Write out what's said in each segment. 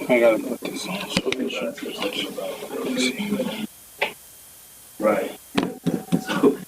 I gotta put this on so it should be. Right. So,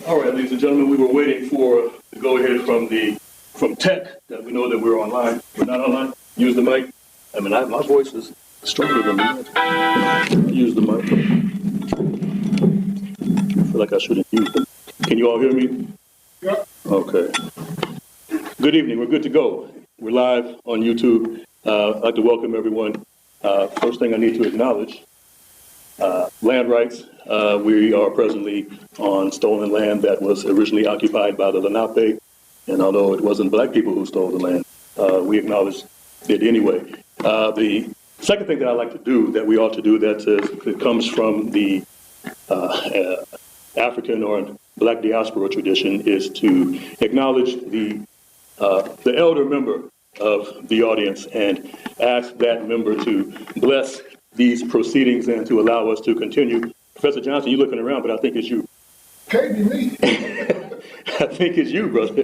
all right, ladies and gentlemen, we were waiting for the go-ahead from tech that we know that we're online. We're not online. Use the mic. I mean, my voice is stronger than that. Use the mic. I feel like I shouldn't use them. Can you all hear me? Yeah. Okay. Good evening. We're good to go. We're live on YouTube. I'd like to welcome everyone. First thing I need to acknowledge, land rights. We are presently on stolen land that was originally occupied by the Lenape, and although it wasn't black people who stole the land, we acknowledge it anyway. The second thing that I like to do, that we ought to do, that comes from the African or black diaspora tradition, is to acknowledge the elder member of the audience and ask that member to bless these proceedings and to allow us to continue. Professor Johnson, you're looking around, but I think it's you. Can't be me. I think it's you, brother.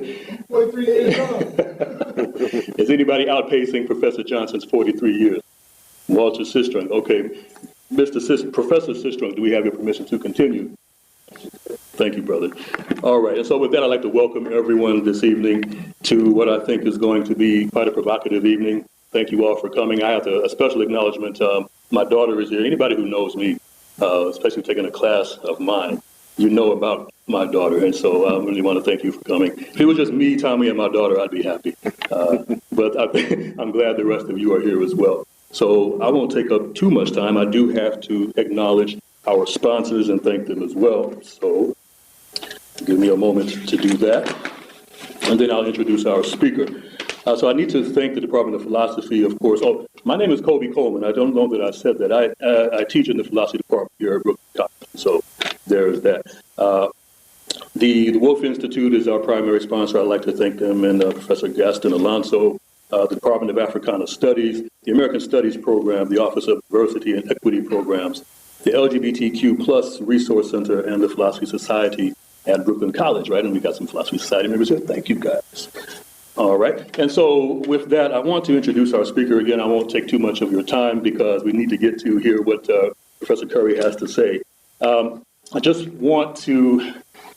43 years old. Is anybody outpacing Professor Johnson's 43 years? Walter Sistrunk. Okay. Professor Sistrunk, do we have your permission to continue? Thank you, brother. All right. And so with that, I'd like to welcome everyone this evening to what I think is going to be quite a provocative evening. Thank you all for coming. I have a special acknowledgement. My daughter is here. Anybody who knows me, especially taking a class of mine, you know about my daughter. And so I really want to thank you for coming. If it was just me, Tommy, and my daughter, I'd be happy. But I'm glad the rest of you are here as well. So I won't take up too much time. I do have to acknowledge our sponsors and thank them as well. So give me a moment to do that. And then I'll introduce our speaker. So I need to thank the Department of Philosophy, of course. Oh, my name is Kobe Coleman. I don't know that I said that. I teach in the philosophy department here at Brooklyn College. So there's that. The Wolf Institute is our primary sponsor. I'd like to thank them, and Professor Gaston Alonso, the Department of Africana Studies, the American Studies Program, the Office of Diversity and Equity Programs, the LGBTQ plus Resource Center, and the Philosophy Society at Brooklyn College, right? And we got some Philosophy Society members here. Thank you, guys. All right. And so with that, I want to introduce our speaker again. I won't take too much of your time because we need to get to hear what Professor Curry has to say. I just want to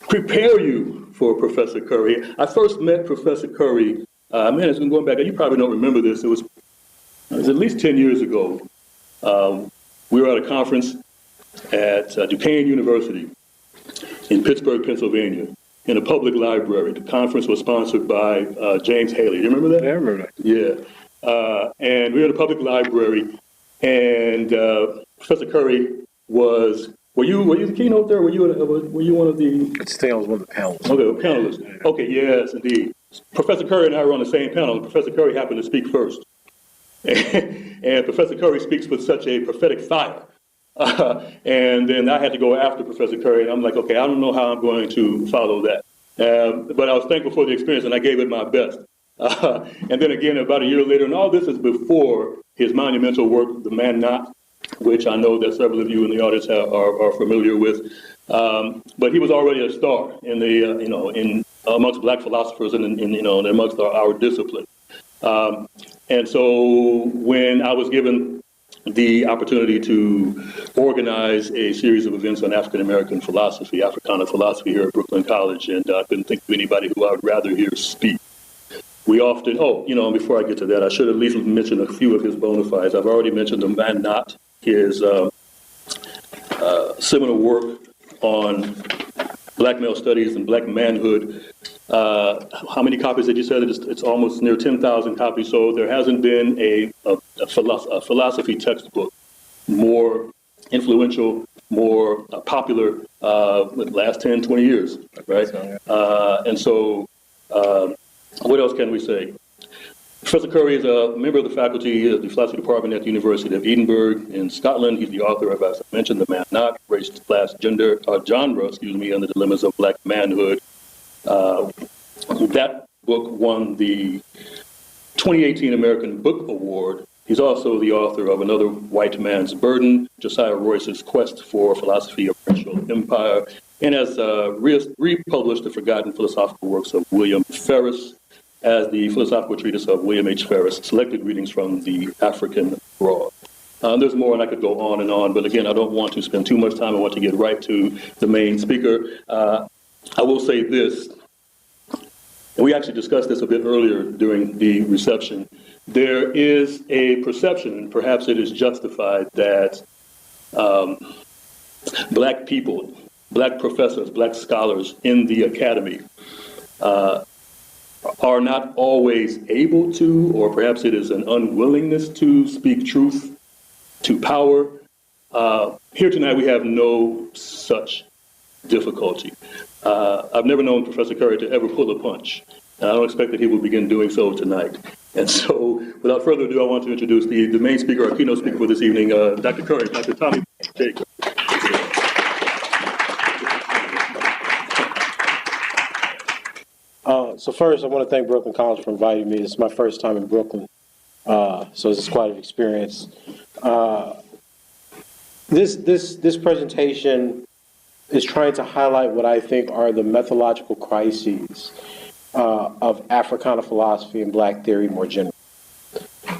prepare you for Professor Curry. I first met Professor Curry, it's been going back, you probably don't remember this, it was at least 10 years ago. We were at a conference at Duquesne University in Pittsburgh, Pennsylvania, in a public library. The conference was sponsored by James Haley. You remember that? Yeah, I remember that. Yeah. And we were in a public library, and Professor Curry was... Were you the keynote there? Were you one of the? I think I was one of the panelists. Okay, panelists. Okay, yes, indeed. Professor Curry and I were on the same panel, and Professor Curry happened to speak first. And Professor Curry speaks with such a prophetic fire. And then I had to go after Professor Curry, and I'm like, okay, I don't know how I'm going to follow that. But I was thankful for the experience, and I gave it my best. And then again, about a year later, and all this is before his monumental work, The Man Not, which I know that several of you in the audience are familiar with. But he was already a star in the, in amongst black philosophers and amongst our discipline. And so when I was given the opportunity to organize a series of events on African American philosophy, Africana Philosophy here at Brooklyn College, and I couldn't think of anybody who I would rather hear speak. We often, before I get to that, I should at least mention a few of his bona fides. I've already mentioned The Man Not, his seminal work on black male studies and black manhood. How many copies did you say? It's almost near 10,000 copies. So there hasn't been a philosophy textbook more influential, more popular in the last 10, 20 years, right? And so what else can we say? Professor Curry is a member of the faculty of the philosophy department at the University of Edinburgh in Scotland. He's the author of, as I mentioned, The Man Not, Race, Class, Genre, and the Dilemmas of Black Manhood. That book won the 2018 American Book Award. He's also the author of Another White Man's Burden, Josiah Royce's Quest for Philosophy of Racial Empire, and has republished the forgotten philosophical works of William Ferris, as the philosophical treatise of William H. Ferris, Selected Readings from the African Abroad. There's more, and I could go on, but again, I don't want to spend too much time. I want to get right to the main speaker. I will say this, and we actually discussed this a bit earlier during the reception. There is a perception, and perhaps it is justified, that black people, black professors, black scholars in the academy are not always able to, or perhaps it is an unwillingness to speak truth to power. Here tonight we have no such difficulty. I've never known Professor Curry to ever pull a punch, and I don't expect that he will begin doing so tonight. And so, without further ado, I want to introduce the main speaker, our keynote speaker for this evening, Dr. Curry, Dr. Tommy J. Curry. So first, I want to thank Brooklyn College for inviting me. This is my first time in Brooklyn, so this is quite an experience. This presentation is trying to highlight what I think are the methodological crises of Africana philosophy and black theory more generally.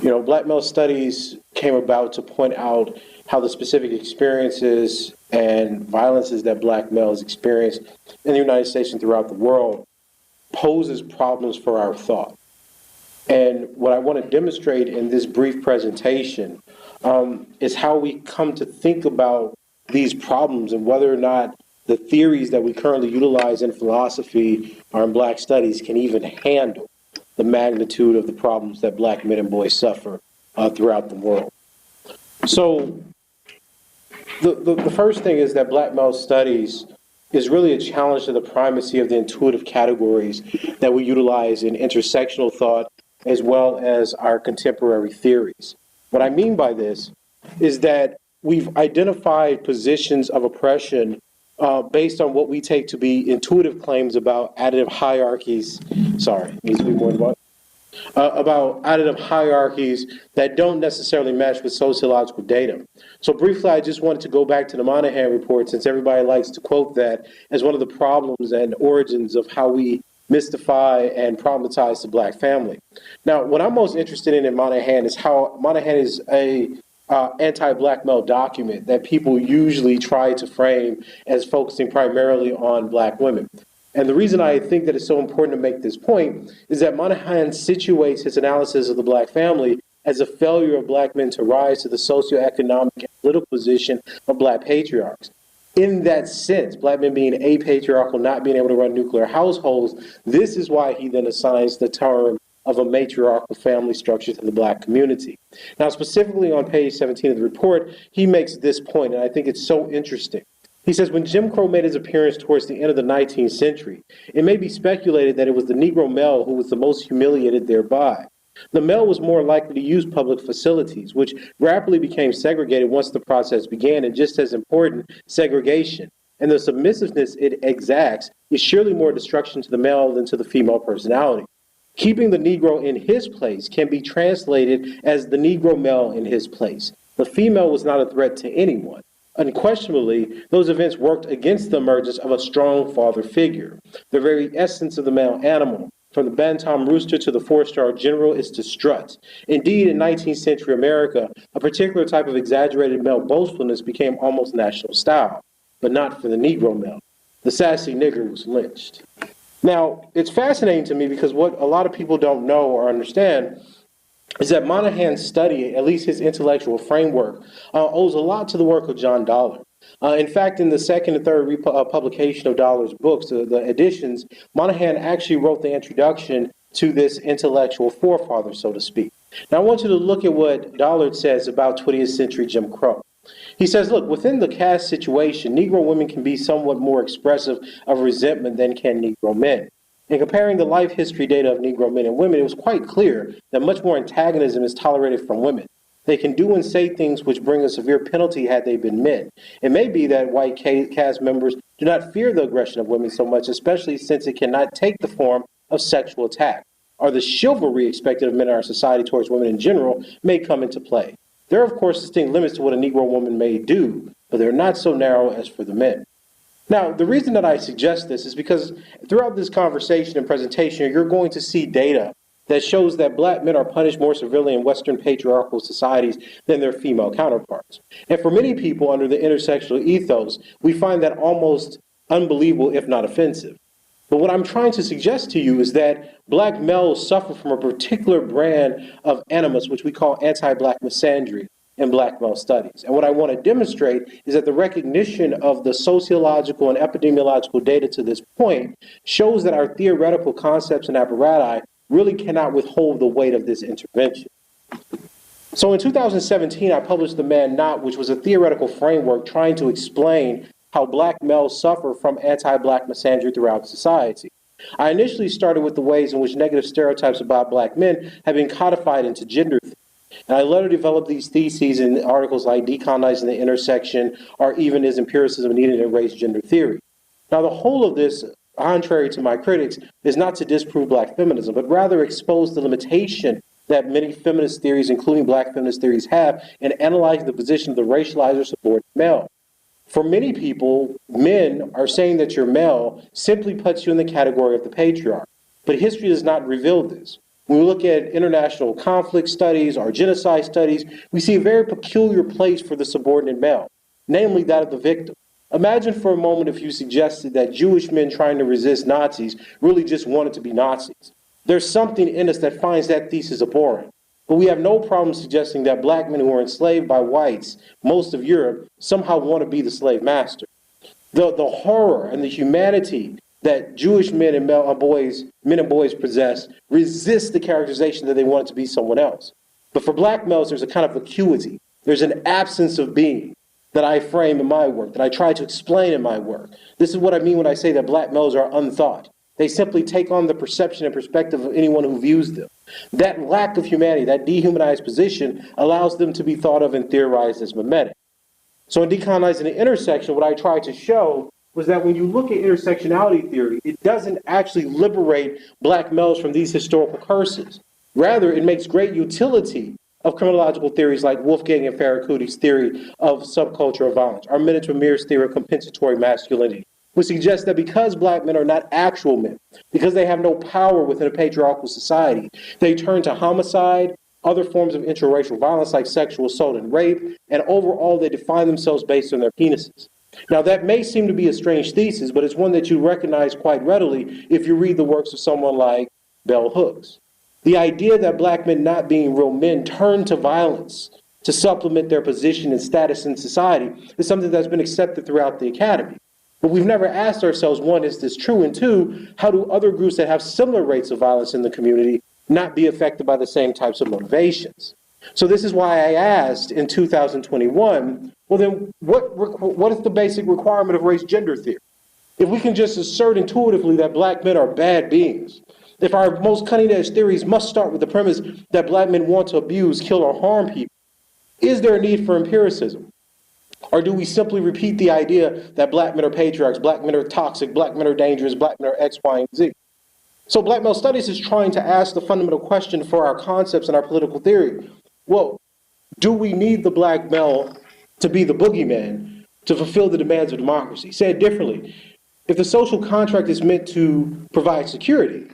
Black male studies came about to point out how the specific experiences and violences that black males experience in the United States and throughout the world poses problems for our thought. And what I want to demonstrate in this brief presentation is how we come to think about these problems and whether or not the theories that we currently utilize in philosophy or in black studies can even handle the magnitude of the problems that black men and boys suffer throughout the world. So the first thing is that black male studies is really a challenge to the primacy of the intuitive categories that we utilize in intersectional thought as well as our contemporary theories. What I mean by this is that we've identified positions of oppression based on what we take to be intuitive claims about additive hierarchies. Sorry, needs to be more than one. About additive hierarchies that don't necessarily match with sociological data. So briefly, I just wanted to go back to the Moynihan report, since everybody likes to quote that as one of the problems and origins of how we mystify and problematize the black family. Now, what I'm most interested in Moynihan is how Moynihan is a anti-black male document that people usually try to frame as focusing primarily on black women. And the reason I think that it's so important to make this point is that Moynihan situates his analysis of the black family as a failure of black men to rise to the socioeconomic and political position of black patriarchs. In that sense, black men being apatriarchal, not being able to run nuclear households, this is why he then assigns the term of a matriarchal family structure to the black community. Now, specifically on page 17 of the report, he makes this point, and I think it's so interesting. He says, when Jim Crow made his appearance towards the end of the 19th century, it may be speculated that it was the Negro male who was the most humiliated thereby. The male was more likely to use public facilities, which rapidly became segregated once the process began, and just as important, segregation. And the submissiveness it exacts is surely more destruction to the male than to the female personality. Keeping the Negro in his place can be translated as the Negro male in his place. The female was not a threat to anyone. Unquestionably, those events worked against the emergence of a strong father figure. The very essence of the male animal, from the bantam rooster to the four-star general, is to strut. Indeed, in 19th century America, a particular type of exaggerated male boastfulness became almost national style, but not for the Negro male. The sassy nigger was lynched. Now, it's fascinating to me because what a lot of people don't know or understand is that Moynihan's study, at least his intellectual framework, owes a lot to the work of John Dollar. In fact, in the second and third publication of Dollar's books, the editions, Moynihan actually wrote the introduction to this intellectual forefather, so to speak. Now, I want you to look at what Dollard says about 20th century Jim Crow. He says, look, within the caste situation, Negro women can be somewhat more expressive of resentment than can Negro men. In comparing the life history data of Negro men and women, it was quite clear that much more antagonism is tolerated from women. They can do and say things which bring a severe penalty had they been men. It may be that white caste members do not fear the aggression of women so much, especially since it cannot take the form of sexual attack, or the chivalry expected of men in our society towards women in general may come into play. There are, of course, distinct limits to what a Negro woman may do, but they're not so narrow as for the men. Now, the reason that I suggest this is because throughout this conversation and presentation, you're going to see data that shows that black men are punished more severely in Western patriarchal societies than their female counterparts. And for many people under the intersectional ethos, we find that almost unbelievable, if not offensive. But what I'm trying to suggest to you is that black males suffer from a particular brand of animus, which we call anti-black misandry in black male studies. And what I want to demonstrate is that the recognition of the sociological and epidemiological data to this point shows that our theoretical concepts and apparatus really cannot withhold the weight of this intervention. So in 2017, I published The Man Not, which was a theoretical framework trying to explain how black males suffer from anti-black misandry throughout society. I initially started with the ways in which negative stereotypes about black men have been codified into gender theory. And I later developed these theses in articles like Decolonizing the Intersection, or even Is Empiricism Needed in Race Gender Theory? Now, the whole of this, contrary to my critics, is not to disprove black feminism, but rather expose the limitation that many feminist theories, including black feminist theories, have in analyzing the position of the racialized or subordinate male. For many people, men are saying that you're male simply puts you in the category of the patriarch. But history does not reveal this. When we look at international conflict studies or genocide studies, we see a very peculiar place for the subordinate male, namely that of the victim. Imagine for a moment if you suggested that Jewish men trying to resist Nazis really just wanted to be Nazis. There's something in us that finds that thesis abhorrent. But we have no problem suggesting that black men who are enslaved by whites, most of Europe, somehow want to be the slave master. The horror and the humanity that Jewish men and boys possess resist the characterization that they want it to be someone else. But for black males, there's a kind of vacuity. There's an absence of being that I frame in my work, that I try to explain in my work. This is what I mean when I say that black males are unthought. They simply take on the perception and perspective of anyone who views them. That lack of humanity, that dehumanized position, allows them to be thought of and theorized as mimetic. So in Decolonizing the Intersection, what I tried to show was that when you look at intersectionality theory, it doesn't actually liberate black males from these historical curses. Rather, it makes great utility of criminological theories like Wolfgang and Farrakuti's theory of subcultural violence, or Armintas Ramirez's theory of compensatory masculinity, which suggests that because black men are not actual men, because they have no power within a patriarchal society, they turn to homicide, other forms of interracial violence like sexual assault and rape, and overall they define themselves based on their penises. Now that may seem to be a strange thesis, but it's one that you recognize quite readily if you read the works of someone like Bell Hooks. The idea that black men not being real men turn to violence to supplement their position and status in society is something that's been accepted throughout the academy. But we've never asked ourselves, one, is this true? And two, how do other groups that have similar rates of violence in the community not be affected by the same types of motivations? So this is why I asked in 2021, well then, what is the basic requirement of race-gender theory? If we can just assert intuitively that black men are bad beings, if our most cutting-edge theories must start with the premise that black men want to abuse, kill, or harm people, is there a need for empiricism? Or do we simply repeat the idea that black men are patriarchs, black men are toxic, black men are dangerous, black men are X, Y, and Z? So black male studies is trying to ask the fundamental question for our concepts and our political theory. Well, do we need the black male to be the boogeyman to fulfill the demands of democracy? Said differently, if the social contract is meant to provide security,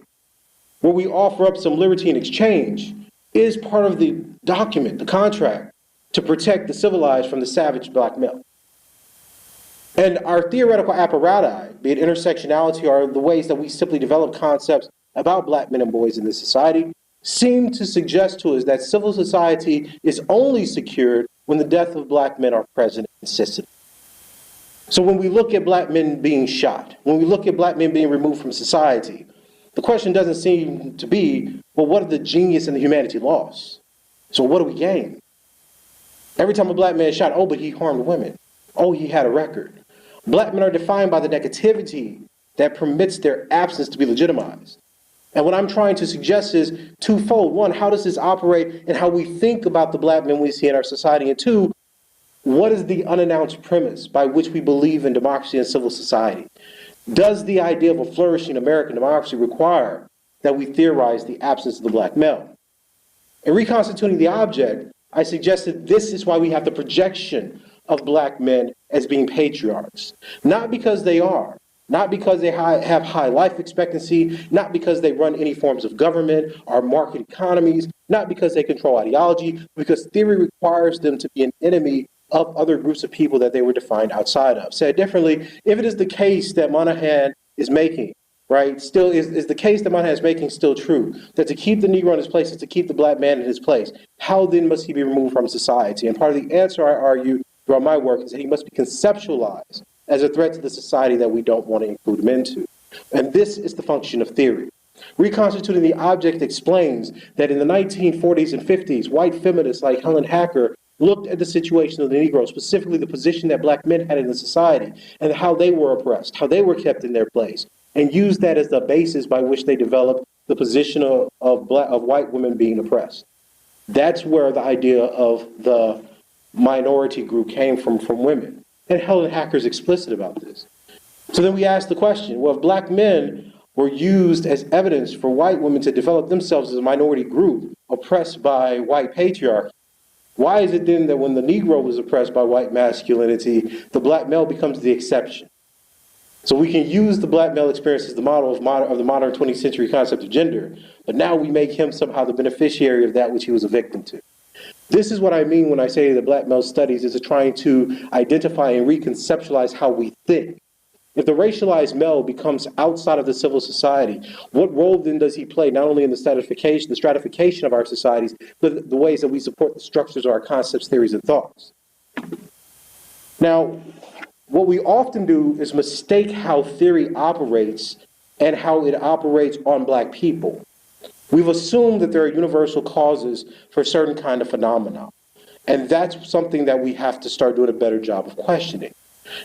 where we offer up some liberty in exchange, is part of the document, the contract, to protect the civilized from the savage black male. And our theoretical apparatus, be it intersectionality or the ways that we simply develop concepts about black men and boys in this society, seem to suggest to us that civil society is only secured when the death of black men are present and consistent. So when we look at black men being shot, when we look at black men being removed from society, the question doesn't seem to be, well, what are the genius and the humanity lost? So what do we gain? Every time a black man is shot, oh, but he harmed women. Oh, he had a record. Black men are defined by the negativity that permits their absence to be legitimized. And what I'm trying to suggest is twofold. One, how does this operate and how we think about the black men we see in our society? And two, what is the unannounced premise by which we believe in democracy and civil society? Does the idea of a flourishing American democracy require that we theorize the absence of the black male? In reconstituting the object, I suggested this is why we have the projection of black men as being patriarchs. Not because they are, not because they have high life expectancy, not because they run any forms of government or market economies, not because they control ideology, because theory requires them to be an enemy of other groups of people that they were defined outside of. Said differently, if it is the case that Moynihan is making, right, still is the case that Moynihan is making still true, that to keep the Negro in his place is to keep the black man in his place, how then must he be removed from society? And part of the answer, I argue, throughout my work is that he must be conceptualized as a threat to the society that we don't want to include him into. And this is the function of theory. Reconstituting the object explains that in the 1940s and 50s, white feminists like Helen Hacker looked at the situation of the Negro, specifically the position that black men had in the society, and how they were oppressed, how they were kept in their place, and used that as the basis by which they developed the position of white women being oppressed. That's where the idea of the minority group came from women. And Helen Hacker's explicit about this. So then we ask the question, well, if black men were used as evidence for white women to develop themselves as a minority group oppressed by white patriarchy, why is it then that when the Negro was oppressed by white masculinity, the black male becomes the exception? So we can use the black male experience as the model of the modern 20th century concept of gender, but now we make him somehow the beneficiary of that which he was a victim to. This is what I mean when I say that black male studies is trying to identify and reconceptualize how we think. If the racialized male becomes outside of the civil society, what role then does he play, not only in the stratification of our societies, but the ways that we support the structures of our concepts, theories, and thoughts? Now, what we often do is mistake how theory operates and how it operates on black people. We've assumed that there are universal causes for certain kind of phenomena. And that's something that we have to start doing a better job of questioning.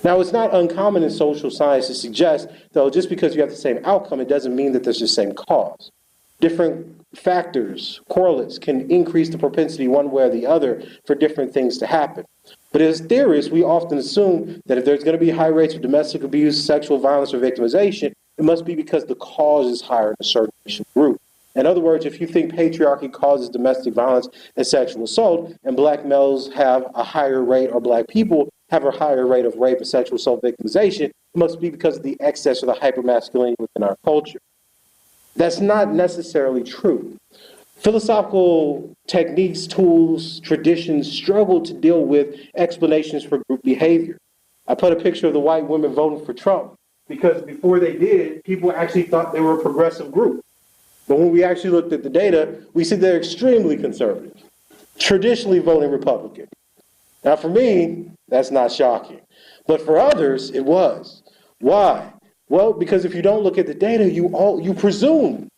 Now, it's not uncommon in social science to suggest, though, just because you have the same outcome, it doesn't mean that there's the same cause. Different factors, correlates, can increase the propensity one way or the other for different things to happen. But as theorists, we often assume that if there's going to be high rates of domestic abuse, sexual violence, or victimization, it must be because the cause is higher in a certain racial group. In other words, if you think patriarchy causes domestic violence and sexual assault, and black males have a higher rate, or black people have a higher rate of rape and sexual assault victimization, it must be because of the excess or the hypermasculinity within our culture. That's not necessarily true. Philosophical techniques, tools, traditions struggle to deal with explanations for group behavior. I put a picture of the white women voting for Trump because before they did, people actually thought they were a progressive group. But when we actually looked at the data, we see they're extremely conservative, traditionally voting Republican. Now, for me, that's not shocking. But for others, it was. Why? Well, because if you don't look at the data, you presume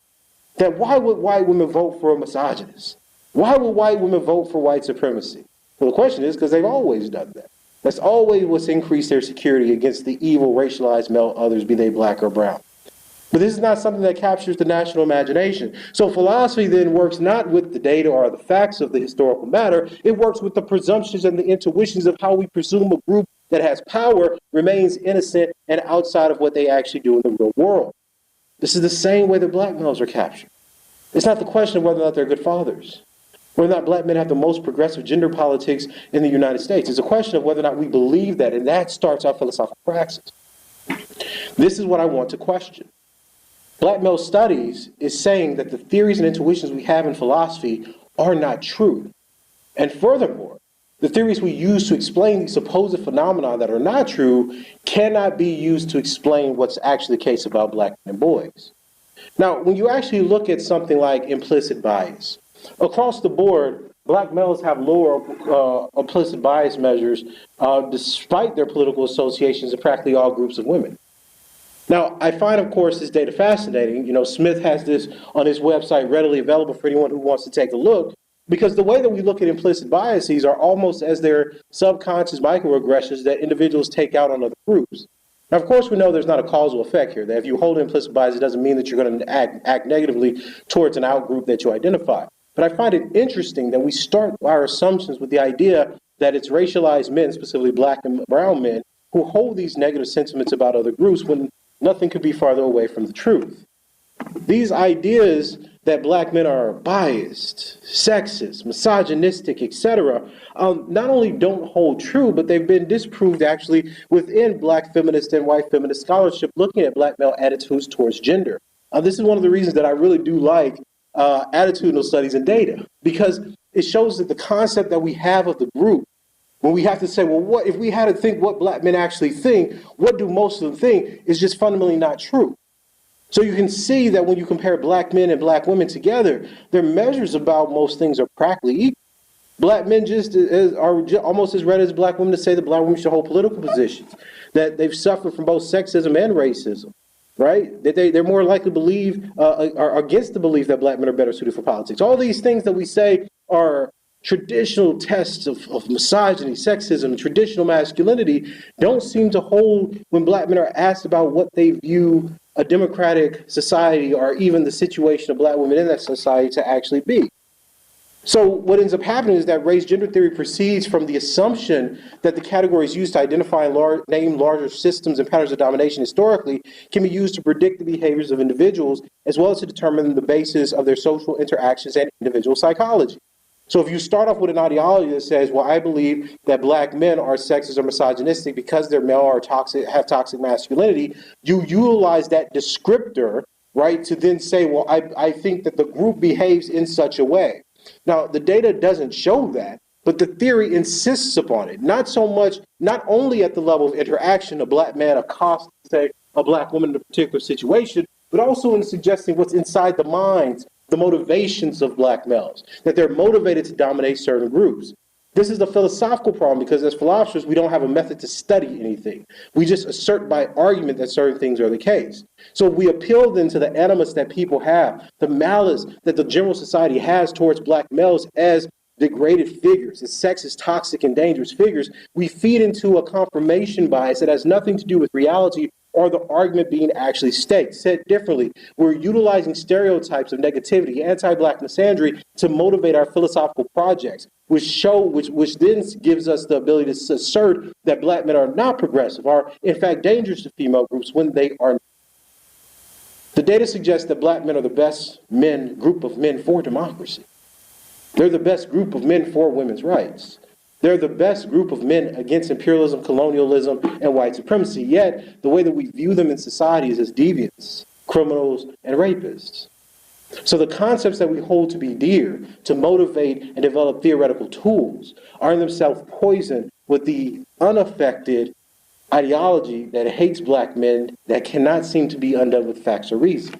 that why would white women vote for a misogynist? Why would white women vote for white supremacy? Well, the question is because they've always done that. That's always what's increased their security against the evil racialized male others, be they black or brown. But this is not something that captures the national imagination. So philosophy then works not with the data or the facts of the historical matter, it works with the presumptions and the intuitions of how we presume a group that has power remains innocent and outside of what they actually do in the real world. This is the same way that black males are captured. It's not the question of whether or not they're good fathers, whether or not black men have the most progressive gender politics in the United States. It's a question of whether or not we believe that, and that starts our philosophical praxis. This is what I want to question. Black male studies is saying that the theories and intuitions we have in philosophy are not true. And furthermore, the theories we use to explain these supposed phenomena that are not true cannot be used to explain what's actually the case about black men and boys. Now, when you actually look at something like implicit bias, across the board, black males have lower implicit bias measures despite their political associations in practically all groups of women. Now, I find, of course, this data fascinating. You know, Smith has this on his website readily available for anyone who wants to take a look, because the way that we look at implicit biases are almost as their subconscious microaggressions that individuals take out on other groups. Now, of course, we know there's not a causal effect here, that if you hold implicit bias, it doesn't mean that you're going to act negatively towards an outgroup that you identify. But I find it interesting that we start our assumptions with the idea that it's racialized men, specifically black and brown men, who hold these negative sentiments about other groups when nothing could be farther away from the truth. These ideas that black men are biased, sexist, misogynistic, etc., not only don't hold true, but they've been disproved actually within black feminist and white feminist scholarship looking at black male attitudes towards gender. This is one of the reasons that I really do like attitudinal studies and data, because it shows that the concept that we have of the group, when we have to say, well, what if we had to think what black men actually think, what do most of them think, is just fundamentally not true. So you can see that when you compare black men and black women together, their measures about most things are practically equal. Black men are almost as ready as black women to say that black women should hold political positions, that they've suffered from both sexism and racism, right? That they're more likely to believe, are against the belief that black men are better suited for politics. All these things that we say are traditional tests of misogyny, sexism, and traditional masculinity don't seem to hold when black men are asked about what they view a democratic society or even the situation of black women in that society to actually be. So what ends up happening is that race gender theory proceeds from the assumption that the categories used to identify and name larger systems and patterns of domination historically can be used to predict the behaviors of individuals as well as to determine the basis of their social interactions and individual psychology. So if you start off with an ideology that says, well, I believe that black men are sexist or misogynistic because they're male or toxic, have toxic masculinity, you utilize that descriptor, right, to then say, well, I think that the group behaves in such a way. Now, the data doesn't show that, but the theory insists upon it. Not so much, not only at the level of interaction, a black man accosts, say, a black woman in a particular situation, but also in suggesting what's inside the minds, the motivations of black males, that they're motivated to dominate certain groups. This is the philosophical problem because as philosophers, we don't have a method to study anything. We just assert by argument that certain things are the case. So we appeal then to the animus that people have, the malice that the general society has towards black males as degraded figures, as sexist, toxic, and dangerous figures, we feed into a confirmation bias that has nothing to do with reality or the argument being actually staked. Said differently, we're utilizing stereotypes of negativity, anti-Black misandry to motivate our philosophical projects, which then gives us the ability to assert that Black men are not progressive, are in fact dangerous to female groups when they are not. The data suggests that Black men are the best group of men for democracy. They're the best group of men for women's rights. They're the best group of men against imperialism, colonialism, and white supremacy. Yet, the way that we view them in society is as deviants, criminals, and rapists. So the concepts that we hold to be dear to motivate and develop theoretical tools are in themselves poisoned with the unaffected ideology that hates Black men that cannot seem to be undone with facts or reason.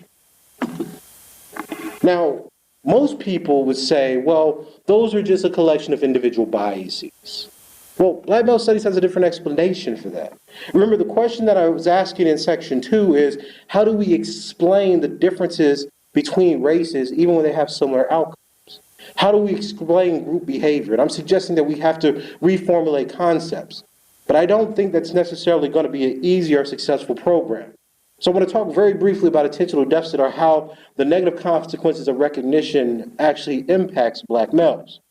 Now, most people would say, well, those are just a collection of individual biases. Well, Black male studies has a different explanation for that. Remember, the question that I was asking in section 2 is, how do we explain the differences between races even when they have similar outcomes? How do we explain group behavior? And I'm suggesting that we have to reformulate concepts. But I don't think that's necessarily going to be an easy or successful program. So I want to talk very briefly about attentional deficit, or how the negative consequences of recognition actually impacts Black males.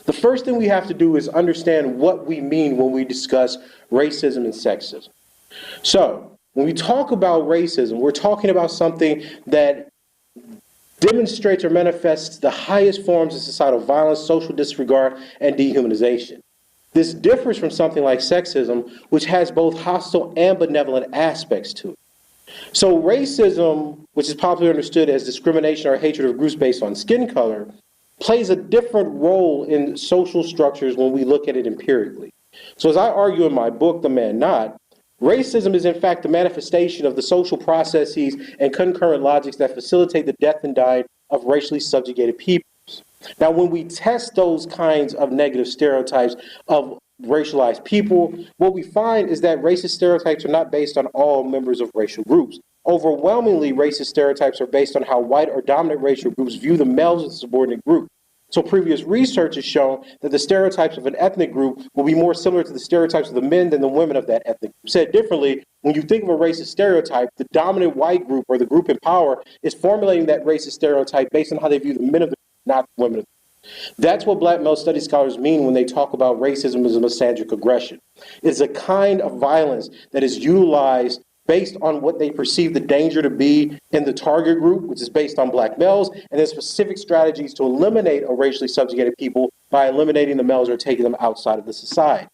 The first thing we have to do is understand what we mean when we discuss racism and sexism. So when we talk about racism, we're talking about something that demonstrates or manifests the highest forms of societal violence, social disregard, and dehumanization. This differs from something like sexism, which has both hostile and benevolent aspects to it. So racism, which is popularly understood as discrimination or hatred of groups based on skin color, plays a different role in social structures when we look at it empirically. So as I argue in my book, The Man Not, racism is in fact the manifestation of the social processes and concurrent logics that facilitate the death and dying of racially subjugated peoples. Now, when we test those kinds of negative stereotypes of racialized people, what we find is that racist stereotypes are not based on all members of racial groups. Overwhelmingly, racist stereotypes are based on how white or dominant racial groups view the males as a subordinate group. So previous research has shown that the stereotypes of an ethnic group will be more similar to the stereotypes of the men than the women of that ethnic group. Said differently, when you think of a racist stereotype, the dominant white group or the group in power is formulating that racist stereotype based on how they view the men of the group, not the women of the group. That's what Black male studies scholars mean when they talk about racism as a misandric aggression. It's a kind of violence that is utilized based on what they perceive the danger to be in the target group, which is based on Black males, and then specific strategies to eliminate a racially subjugated people by eliminating the males or taking them outside of the society.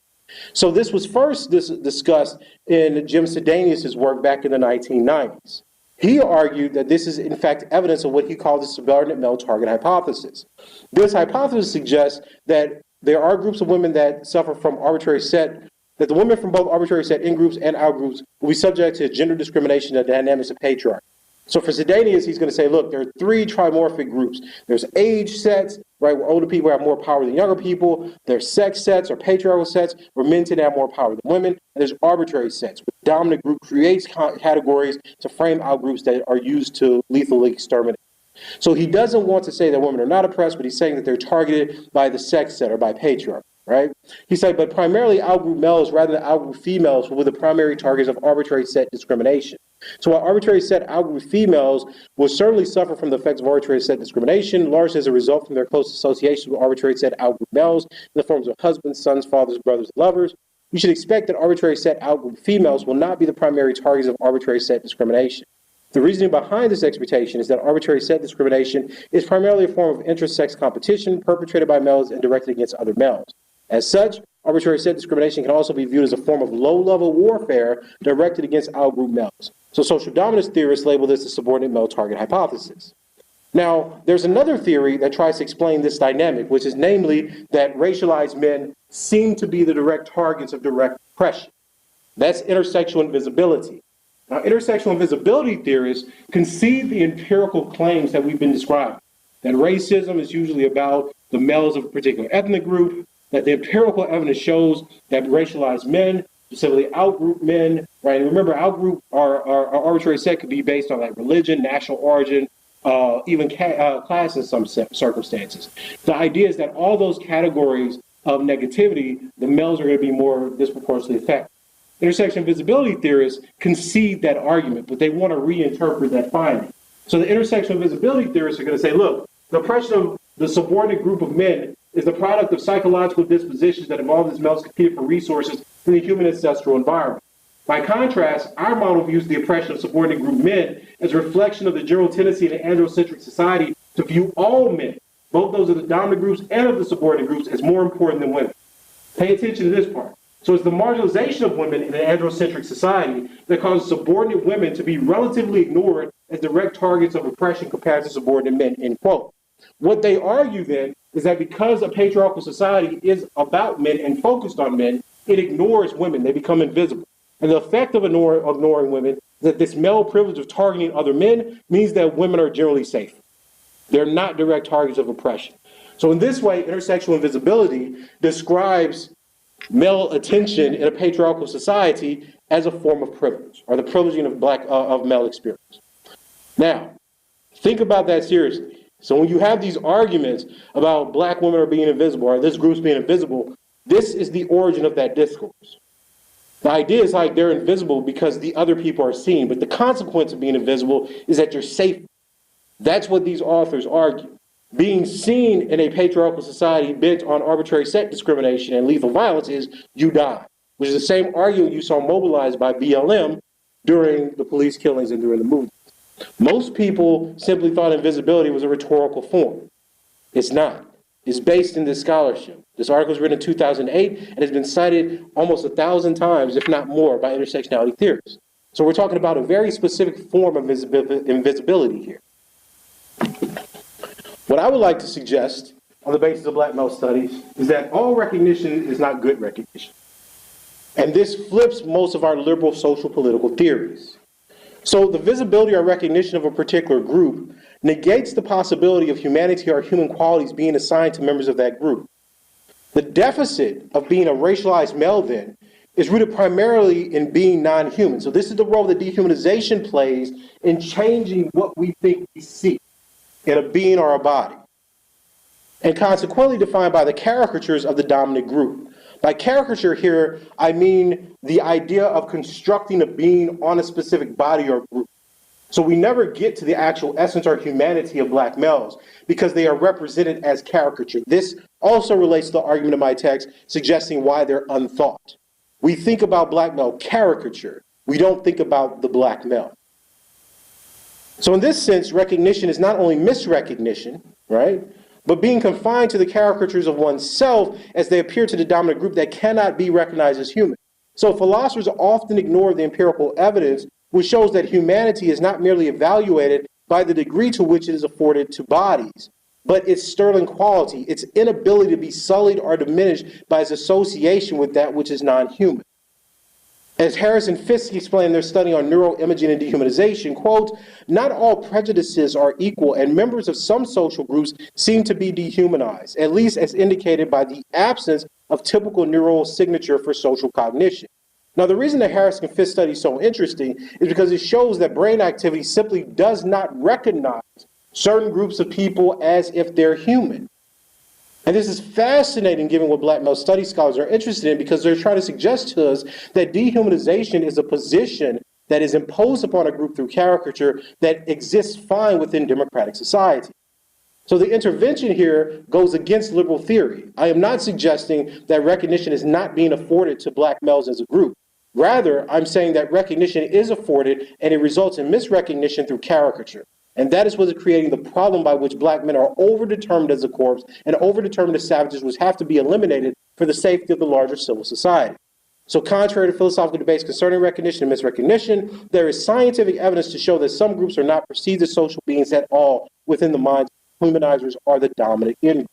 So this was first discussed in Jim Sedanius' work back in the 1990s. He argued that this is in fact evidence of what he called the subordinate male target hypothesis. This hypothesis suggests that there are groups of women that suffer from that the women from both arbitrary set in-groups and out-groups will be subject to gender discrimination and dynamics of patriarchy. So for Sedanius, he's going to say, look, there are three trimorphic groups. There's age sets, right, where older people have more power than younger people. There's sex sets or patriarchal sets where men tend to have more power than women. And there's arbitrary sets, where the dominant group creates categories to frame out groups that are used to lethally exterminate. So he doesn't want to say that women are not oppressed, but he's saying that they're targeted by the sex set or by patriarchy. Right? He said, but primarily outgroup males rather than outgroup females were the primary targets of arbitrary set discrimination. So while arbitrary set outgroup females will certainly suffer from the effects of arbitrary set discrimination, largely as a result from their close association with arbitrary set outgroup males in the forms of husbands, sons, fathers, brothers, and lovers, we should expect that arbitrary set outgroup females will not be the primary targets of arbitrary set discrimination. The reasoning behind this expectation is that arbitrary set discrimination is primarily a form of intersex competition perpetrated by males and directed against other males. As such, arbitrary set discrimination can also be viewed as a form of low-level warfare directed against outgroup males. So social dominance theorists label this the subordinate male target hypothesis. Now, there's another theory that tries to explain this dynamic, which is namely that racialized men seem to be the direct targets of direct oppression. That's intersexual invisibility. Now, intersexual invisibility theorists concede the empirical claims that we've been describing, that racism is usually about the males of a particular ethnic group, that the empirical evidence shows that racialized men, specifically outgroup men, right? And remember, outgroup or arbitrary set could be based on like religion, national origin, even class in some circumstances. The idea is that all those categories of negativity, the males are going to be more disproportionately affected. Intersection visibility theorists concede that argument, but they want to reinterpret that finding. So the intersection visibility theorists are going to say, look, the oppression of the subordinate group of men is the product of psychological dispositions that involve as males competing for resources in the human ancestral environment. By contrast, our model views the oppression of subordinate group men as a reflection of the general tendency in an androcentric society to view all men, both those of the dominant groups and of the subordinate groups, as more important than women. Pay attention to this part. So it's the marginalization of women in an androcentric society that causes subordinate women to be relatively ignored as direct targets of oppression compared to subordinate men, end quote. What they argue then is that because a patriarchal society is about men and focused on men, it ignores women. They become invisible. And the effect of ignoring women is that this male privilege of targeting other men means that women are generally safe. They're not direct targets of oppression. So in this way, intersectional invisibility describes male attention in a patriarchal society as a form of privilege, or the privileging of male experience. Now, think about that seriously. So when you have these arguments about black women are being invisible, or this group's being invisible, this is the origin of that discourse. The idea is like they're invisible because the other people are seen, but the consequence of being invisible is that you're safe. That's what these authors argue. Being seen in a patriarchal society bent on arbitrary sex discrimination and lethal violence is you die, which is the same argument you saw mobilized by BLM during the police killings and during the movement. Most people simply thought invisibility was a rhetorical form. It's not. It's based in this scholarship. This article was written in 2008 and has been cited almost 1,000 times, if not more, by intersectionality theorists. So we're talking about a very specific form of invisibility here. What I would like to suggest on the basis of black male studies is that all recognition is not good recognition. And this flips most of our liberal social political theories. So the visibility or recognition of a particular group negates the possibility of humanity or human qualities being assigned to members of that group. The deficit of being a racialized male, then, is rooted primarily in being non-human. So this is the role that dehumanization plays in changing what we think we see in a being or a body, and consequently defined by the caricatures of the dominant group. By caricature here, I mean the idea of constructing a being on a specific body or group. So we never get to the actual essence or humanity of black males because they are represented as caricature. This also relates to the argument of my text, suggesting why they're unthought. We think about black male caricature. We don't think about the black male. So in this sense, recognition is not only misrecognition, right, but being confined to the caricatures of oneself as they appear to the dominant group that cannot be recognized as human. So philosophers often ignore the empirical evidence, which shows that humanity is not merely evaluated by the degree to which it is afforded to bodies, but its sterling quality, its inability to be sullied or diminished by its association with that which is non-human. As Harris and Fiske explain in their study on neuroimaging and dehumanization, quote, not all prejudices are equal, and members of some social groups seem to be dehumanized, at least as indicated by the absence of typical neural signature for social cognition. Now, the reason the Harris and Fiske study is so interesting is because it shows that brain activity simply does not recognize certain groups of people as if they're human. And this is fascinating given what black male studies scholars are interested in, because they're trying to suggest to us that dehumanization is a position that is imposed upon a group through caricature that exists fine within democratic society. So the intervention here goes against liberal theory. I am not suggesting that recognition is not being afforded to black males as a group. Rather, I'm saying that recognition is afforded and it results in misrecognition through caricature. And that is what is creating the problem by which black men are overdetermined as a corpse and overdetermined as savages, which have to be eliminated for the safety of the larger civil society. So contrary to philosophical debates concerning recognition and misrecognition, there is scientific evidence to show that some groups are not perceived as social beings at all within the minds of humanizers or the dominant in-group.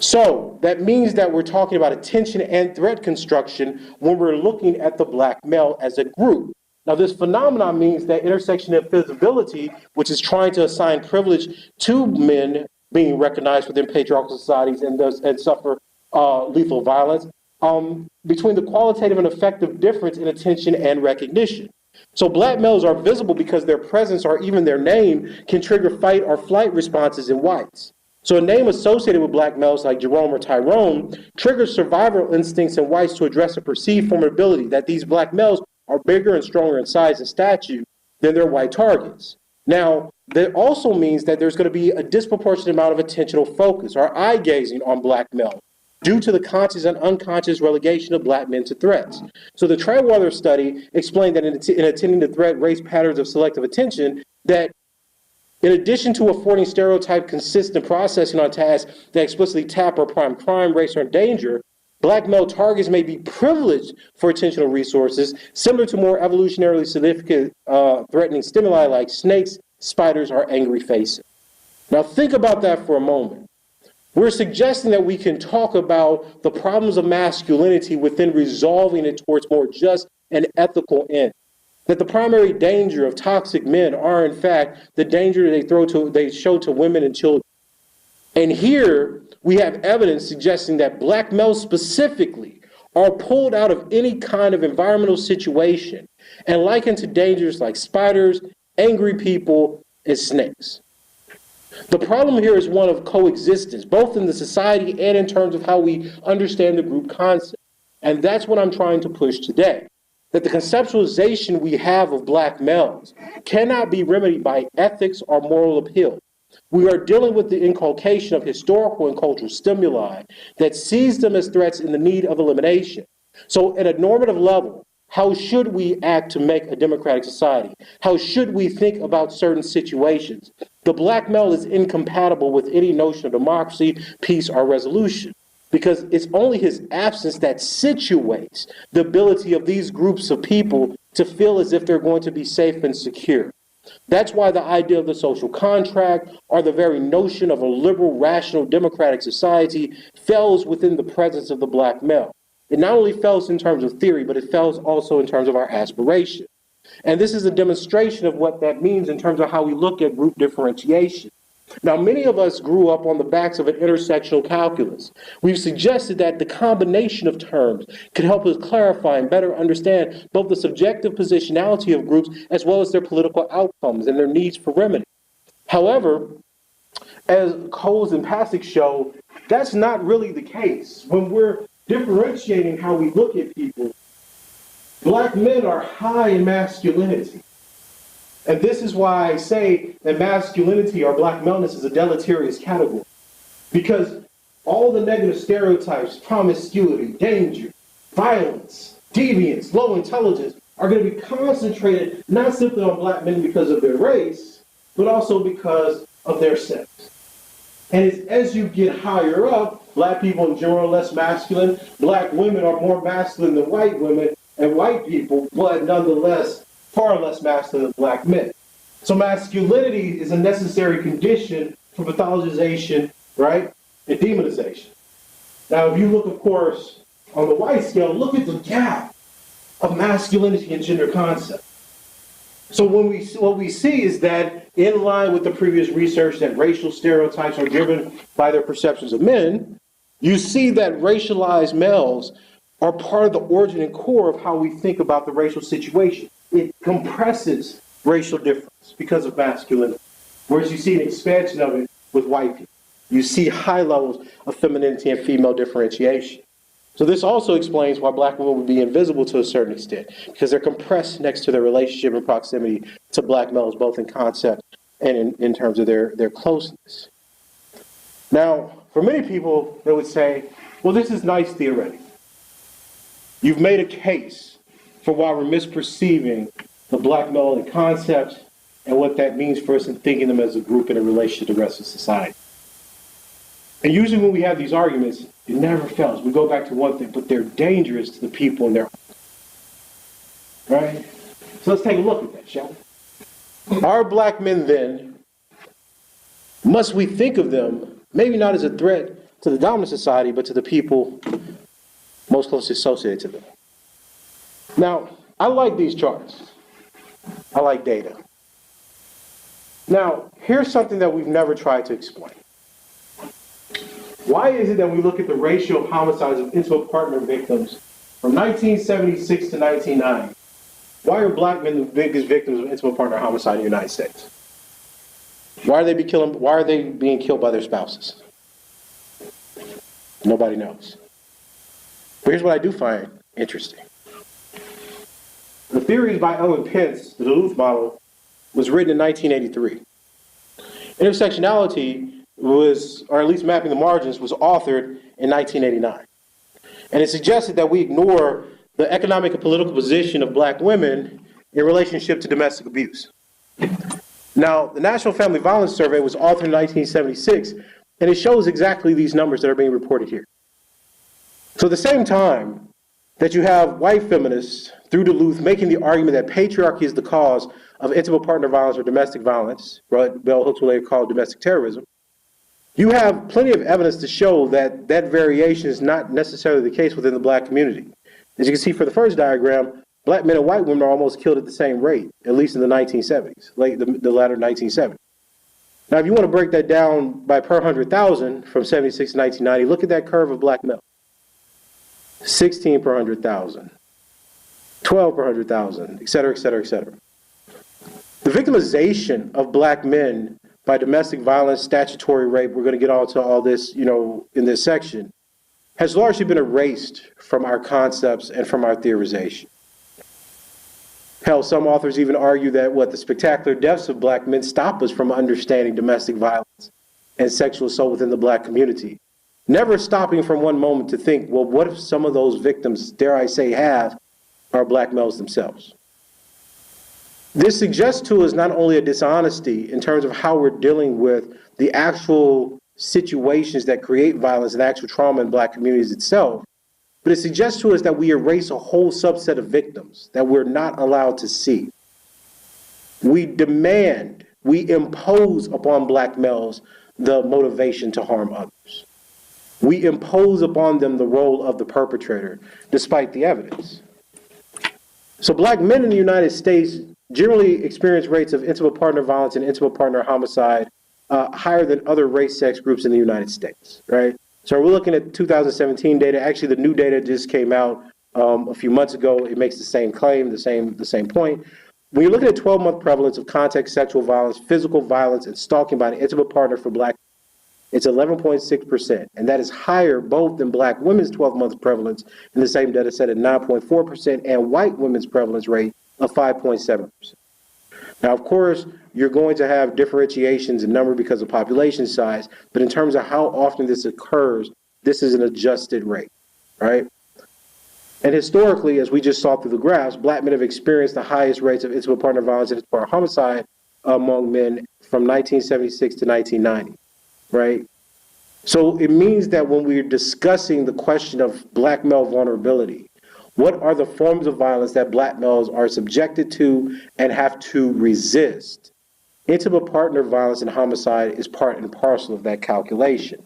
So that means that we're talking about attention and threat construction when we're looking at the black male as a group. Now, this phenomenon means that intersection of visibility, which is trying to assign privilege to men being recognized within patriarchal societies and suffer lethal violence, between the qualitative and effective difference in attention and recognition. So black males are visible because their presence or even their name can trigger fight or flight responses in whites. So a name associated with black males like Jerome or Tyrone triggers survival instincts in whites to address a perceived formidability that these black males are bigger and stronger in size and stature than their white targets. Now, that also means that there's going to be a disproportionate amount of attentional focus or eye gazing on black males due to the conscious and unconscious relegation of black men to threats. So the Treadwater study explained that in attending to threat race patterns of selective attention, that in addition to affording stereotype consistent processing on tasks that explicitly tap or prime crime, race, or danger, black male targets may be privileged for attentional resources, similar to more evolutionarily significant threatening stimuli like snakes, spiders, or angry faces. Now think about that for a moment. We're suggesting that we can talk about the problems of masculinity within resolving it towards more just and ethical ends. That the primary danger of toxic men are, in fact, the danger they show to women and children. And here we have evidence suggesting that black males specifically are pulled out of any kind of environmental situation and likened to dangers like spiders, angry people, and snakes. The problem here is one of coexistence, both in the society and in terms of how we understand the group concept. And that's what I'm trying to push today. That the conceptualization we have of black males cannot be remedied by ethics or moral appeal. We are dealing with the inculcation of historical and cultural stimuli that sees them as threats in the need of elimination. So at a normative level, how should we act to make a democratic society? How should we think about certain situations? The black male is incompatible with any notion of democracy, peace, or resolution, because it's only his absence that situates the ability of these groups of people to feel as if they're going to be safe and secure. That's why the idea of the social contract or the very notion of a liberal, rational, democratic society fails within the presence of the black male. It not only fails in terms of theory, but it fails also in terms of our aspiration. And this is a demonstration of what that means in terms of how we look at group differentiation. Now, many of us grew up on the backs of an intersectional calculus. We've suggested that the combination of terms could help us clarify and better understand both the subjective positionality of groups as well as their political outcomes and their needs for remedy. However, as Coles and Pasek show, that's not really the case. When we're differentiating how we look at people, black men are high in masculinity. And this is why I say that masculinity or black maleness is a deleterious category. Because all the negative stereotypes, promiscuity, danger, violence, deviance, low intelligence are going to be concentrated not simply on black men because of their race, but also because of their sex. And as you get higher up, black people in general are less masculine, black women are more masculine than white women, and white people, but nonetheless, far less masculine than black men. So masculinity is a necessary condition for pathologization, right, and demonization. Now, if you look, of course, on the white scale, look at the gap of masculinity and gender concept. So what we see is that in line with the previous research that racial stereotypes are driven by their perceptions of men, you see that racialized males are part of the origin and core of how we think about the racial situation. It compresses racial difference because of masculinity, whereas you see an expansion of it with white people. You see high levels of femininity and female differentiation. So this also explains why black women would be invisible to a certain extent, because they're compressed next to their relationship and proximity to black males, both in concept and in terms of their closeness. Now, for many people, they would say, well, this is nice theoretically. You've made a case for why we're misperceiving the black male in concept and what that means for us in thinking them as a group in a relation to the rest of society. And usually when we have these arguments, it never fails. We go back to one thing, but they're dangerous to the people in their homes. Right? So let's take a look at that, shall we? Are black men then, must we think of them, maybe not as a threat to the dominant society, but to the people most closely associated to them? Now, I like these charts. I like data. Now, here's something that we've never tried to explain. Why is it that we look at the ratio of homicides of intimate partner victims from 1976 to 1990, Why are black men the biggest victims of intimate partner homicide in the United States? Why are they being killed by their spouses? Nobody knows. But here's what I do find interesting. The theories by Ellen Pence, the Duluth model, was written in 1983. Intersectionality was, or at least mapping the margins, was authored in 1989. And it suggested that we ignore the economic and political position of black women in relationship to domestic abuse. Now, the National Family Violence Survey was authored in 1976, and it shows exactly these numbers that are being reported here. So at the same time that you have white feminists through Duluth making the argument that patriarchy is the cause of intimate partner violence or domestic violence, what bell hooks will later call domestic terrorism, you have plenty of evidence to show that that variation is not necessarily the case within the black community. As you can see for the first diagram, black men and white women are almost killed at the same rate, at least in the 1970s, the latter 1970s. Now, if you want to break that down by per 100,000 from 76 to 1990, look at that curve of black male. 16 per 100,000, 12 per 100,000, et cetera, et cetera, et cetera. The victimization of black men by domestic violence, statutory rape, we're going to get on to all this, in this section, has largely been erased from our concepts and from our theorization. Hell, some authors even argue that the spectacular deaths of black men stop us from understanding domestic violence and sexual assault within the black community. Never stopping from one moment to think, well, what if some of those victims, dare I say, are black males themselves? This suggests to us not only a dishonesty in terms of how we're dealing with the actual situations that create violence and actual trauma in black communities itself, but it suggests to us that we erase a whole subset of victims that we're not allowed to see. We impose upon black males the motivation to harm others. We impose upon them the role of the perpetrator, despite the evidence. So black men in the United States generally experience rates of intimate partner violence and intimate partner homicide higher than other race sex groups in the United States, right? So we're looking at 2017 data. Actually, the new data just came out a few months ago. It makes the same claim, the same point. When you're looking at 12-month prevalence of contact sexual violence, physical violence, and stalking by an intimate partner for black, it's 11.6%, and that is higher both than black women's 12-month prevalence in the same data set at 9.4% and white women's prevalence rate of 5.7%. Now, of course, you're going to have differentiations in number because of population size, but in terms of how often this occurs, this is an adjusted rate, right? And historically, as we just saw through the graphs, black men have experienced the highest rates of intimate partner violence and intimate partner homicide among men from 1976 to 1990, right? So it means that when we're discussing the question of black male vulnerability, what are the forms of violence that black males are subjected to and have to resist? Intimate partner violence and homicide is part and parcel of that calculation.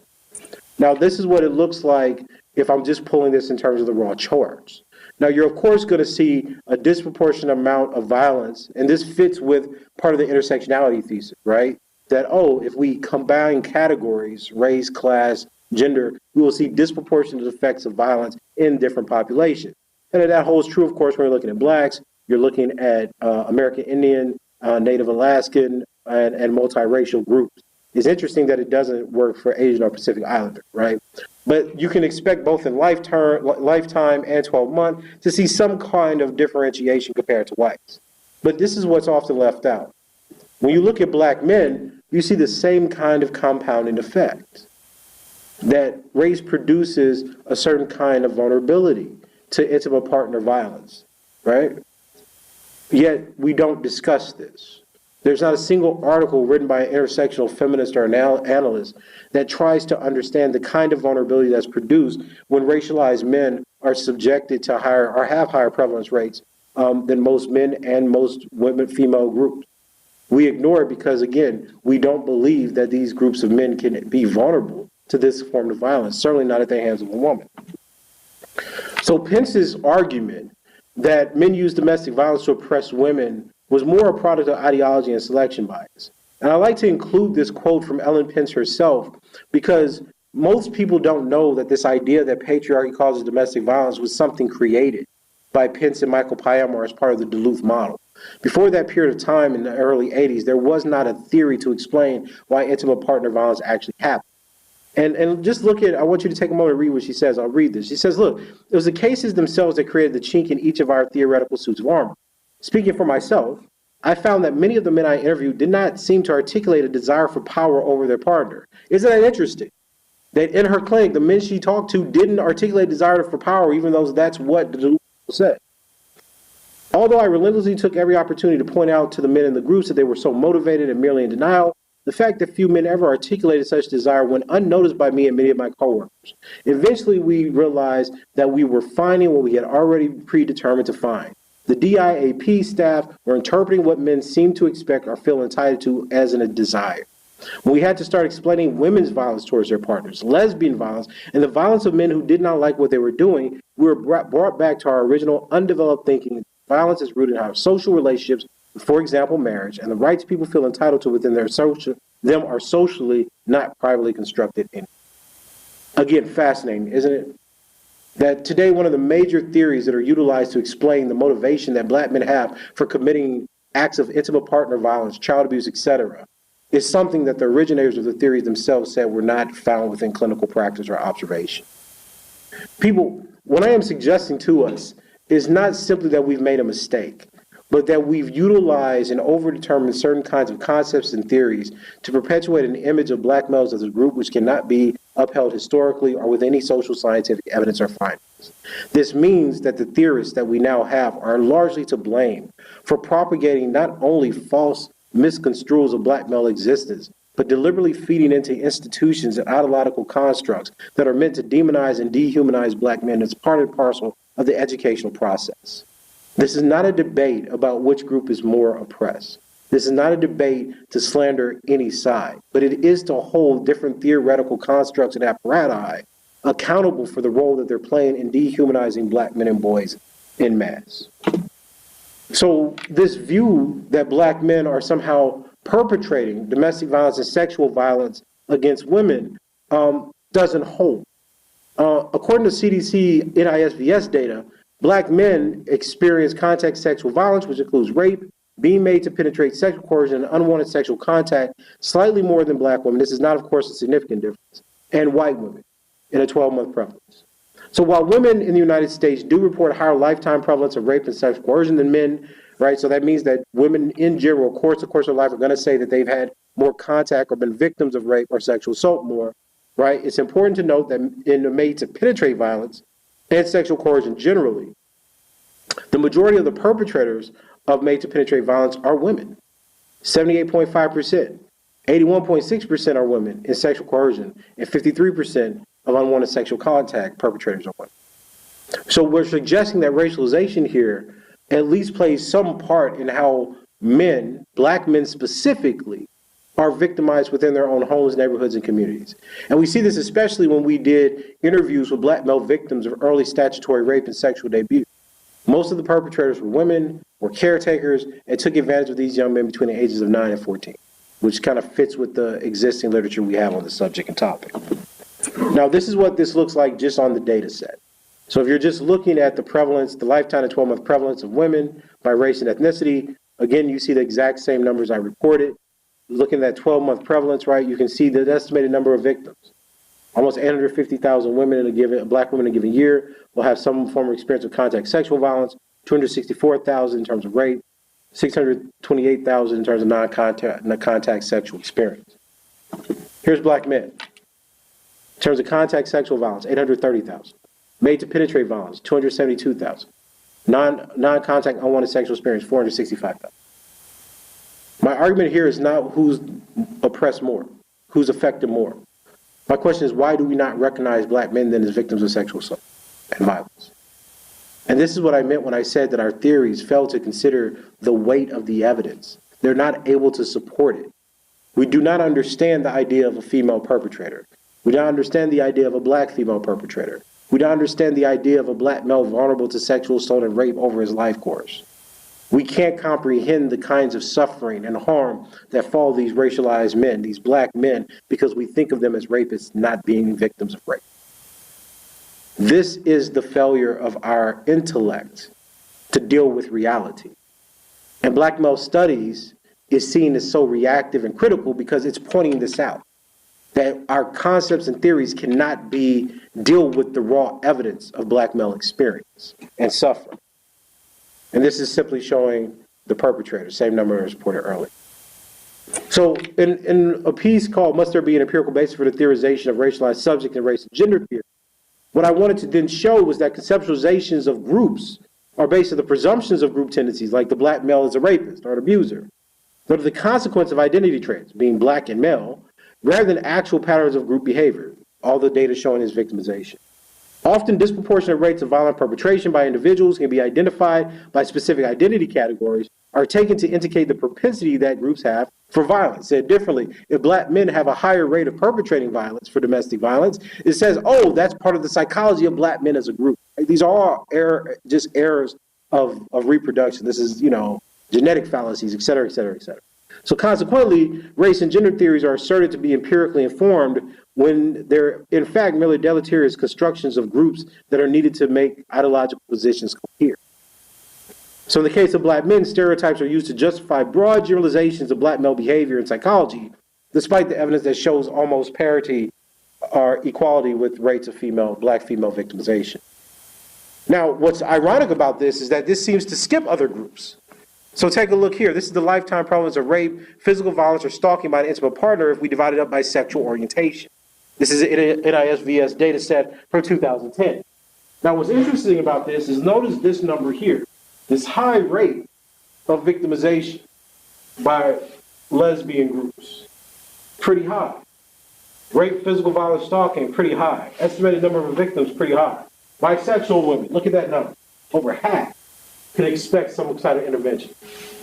Now, this is what it looks like if I'm just pulling this in terms of the raw charts. Now, you're of course going to see a disproportionate amount of violence, and this fits with part of the intersectionality thesis, right? That, if we combine categories, race, class, gender, we will see disproportionate effects of violence in different populations. And that holds true, of course, when you're looking at blacks, you're looking at American Indian, Native Alaskan, and multiracial groups. It's interesting that it doesn't work for Asian or Pacific Islander, right? But you can expect both in lifetime and 12-month to see some kind of differentiation compared to whites. But this is what's often left out. When you look at black men, you see the same kind of compounding effect, that race produces a certain kind of vulnerability to intimate partner violence, right? Yet we don't discuss this. There's not a single article written by an intersectional feminist or an analyst that tries to understand the kind of vulnerability that's produced when racialized men are subjected to higher or have higher prevalence rates than most men and most women, female groups. We ignore it because, again, we don't believe that these groups of men can be vulnerable to this form of violence, certainly not at the hands of a woman. So Pence's argument that men use domestic violence to oppress women was more a product of ideology and selection bias. And I like to include this quote from Ellen Pence herself because most people don't know that this idea that patriarchy causes domestic violence was something created by Pence and Michael Piamar as part of the Duluth model. Before that period of time in the early 80s, there was not a theory to explain why intimate partner violence actually happened. And just look at, I want you to take a moment to read what she says. I'll read this. She says, look, it was the cases themselves that created the chink in each of our theoretical suits of armor. Speaking for myself, I found that many of the men I interviewed did not seem to articulate a desire for power over their partner. Isn't that interesting? That in her clinic, the men she talked to didn't articulate desire for power, even though that's what the Duluth said. Although I relentlessly took every opportunity to point out to the men in the groups that they were so motivated and merely in denial, the fact that few men ever articulated such desire went unnoticed by me and many of my coworkers. Eventually, we realized that we were finding what we had already predetermined to find. The DIAP staff were interpreting what men seem to expect or feel entitled to as a desire. When we had to start explaining women's violence towards their partners, lesbian violence, and the violence of men who did not like what they were doing, we were brought back to our original undeveloped thinking. Violence is rooted in our social relationships, for example, marriage, and the rights people feel entitled to within them are socially, not privately constructed. Again, fascinating, isn't it? That today one of the major theories that are utilized to explain the motivation that black men have for committing acts of intimate partner violence, child abuse, etc., is something that the originators of the theories themselves said were not found within clinical practice or observation. People, what I am suggesting to us is not simply that we've made a mistake, but that we've utilized and overdetermined certain kinds of concepts and theories to perpetuate an image of black males as a group which cannot be upheld historically or with any social scientific evidence or findings. This means that the theorists that we now have are largely to blame for propagating not only false misconstruals of black male existence, but deliberately feeding into institutions and ideological constructs that are meant to demonize and dehumanize black men as part and parcel of the educational process. This is not a debate about which group is more oppressed. This is not a debate to slander any side, but it is to hold different theoretical constructs and apparatus accountable for the role that they're playing in dehumanizing black men and boys en masse. So this view that black men are somehow perpetrating domestic violence and sexual violence against women doesn't hold. According to CDC NISVS data, black men experience contact sexual violence, which includes rape, being made to penetrate, sexual coercion, and unwanted sexual contact, slightly more than black women. This is not, of course, a significant difference, and white women in a 12-month prevalence. So while women in the United States do report a higher lifetime prevalence of rape and sexual coercion than men, right? So that means that women in general, course of their life, are going to say that they've had more contact or been victims of rape or sexual assault more, right? It's important to note that in the made to penetrate violence and sexual coercion generally, the majority of the perpetrators of made to penetrate violence are women. 78.5%, 81.6% are women in sexual coercion, and 53% of unwanted sexual contact perpetrators are women. So we're suggesting that racialization here at least plays some part in how men, black men specifically, are victimized within their own homes, neighborhoods, and communities. And we see this especially when we did interviews with black male victims of early statutory rape and sexual abuse. Most of the perpetrators were women, were caretakers, and took advantage of these young men between the ages of 9 and 14, which kind of fits with the existing literature we have on the subject and topic. Now, this is what this looks like just on the data set. So if you're just looking at the prevalence, the lifetime and 12-month prevalence of women by race and ethnicity, again, you see the exact same numbers I reported. Looking at that 12-month prevalence, right, you can see the estimated number of victims. Almost 850,000 women black women in a given year will have some form of experience of contact sexual violence, 264,000 in terms of rape, 628,000 in terms of non-contact sexual experience. Here's black men. In terms of contact sexual violence, 830,000. Made to penetrate violence, 272,000. Non-contact unwanted sexual experience, 465,000. My argument here is not who's oppressed more, who's affected more. My question is, why do we not recognize black men then as victims of sexual assault and violence? And this is what I meant when I said that our theories fail to consider the weight of the evidence. They're not able to support it. We do not understand the idea of a female perpetrator. We don't understand the idea of a black female perpetrator. We don't understand the idea of a black male vulnerable to sexual assault and rape over his life course. We can't comprehend the kinds of suffering and harm that fall these racialized men, these black men, because we think of them as rapists not being victims of rape. This is the failure of our intellect to deal with reality. And black male studies is seen as so reactive and critical because it's pointing this out, that our concepts and theories cannot deal with the raw evidence of black male experience and suffering. And this is simply showing the perpetrator, same number as reported earlier. So in a piece called Must There Be an Empirical Basis for the Theorization of Racialized Subject and Race and Gender Theory, what I wanted to then show was that conceptualizations of groups are based on the presumptions of group tendencies, like the black male is a rapist or an abuser, but are the consequence of identity traits, being black and male, rather than actual patterns of group behavior, all the data showing is victimization. Often disproportionate rates of violent perpetration by individuals can be identified by specific identity categories, are taken to indicate the propensity that groups have for violence. Said differently, if black men have a higher rate of perpetrating violence for domestic violence, it says, oh, that's part of the psychology of black men as a group. These are all just errors of reproduction. This is, genetic fallacies, et cetera, et cetera, et cetera. So consequently, race and gender theories are asserted to be empirically informed when they're, in fact, merely deleterious constructions of groups that are needed to make ideological positions cohere. So in the case of black men, stereotypes are used to justify broad generalizations of black male behavior and psychology, despite the evidence that shows almost parity or equality with rates of black female victimization. Now, what's ironic about this is that this seems to skip other groups. So take a look here. This is the lifetime prevalence of rape, physical violence, or stalking by an intimate partner if we divide it up by sexual orientation. This is an NISVS data set from 2010. Now, what's interesting about this is notice this number here, this high rate of victimization by lesbian groups, pretty high. Rape, physical violence, stalking, pretty high. Estimated number of victims, pretty high. Bisexual women, look at that number, over half can expect some kind of intervention.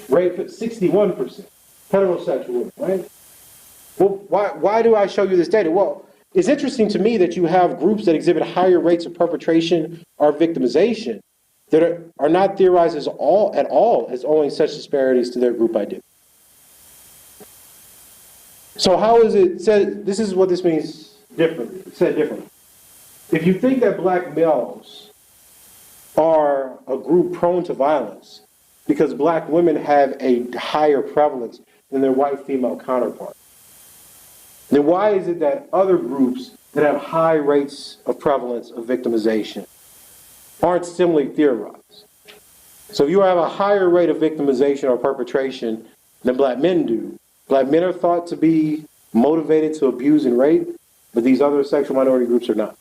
Rape at 61%, heterosexual women, right? Well, why do I show you this data? Well, it's interesting to me that you have groups that exhibit higher rates of perpetration or victimization that are not theorized at all as owing such disparities to their group identity. So how is it said? This is what this means differently. It's said differently. If you think that black males are a group prone to violence because black women have a higher prevalence than their white female counterparts, then why is it that other groups that have high rates of prevalence of victimization aren't similarly theorized? So if you have a higher rate of victimization or perpetration than black men do, black men are thought to be motivated to abuse and rape, but these other sexual minority groups are not.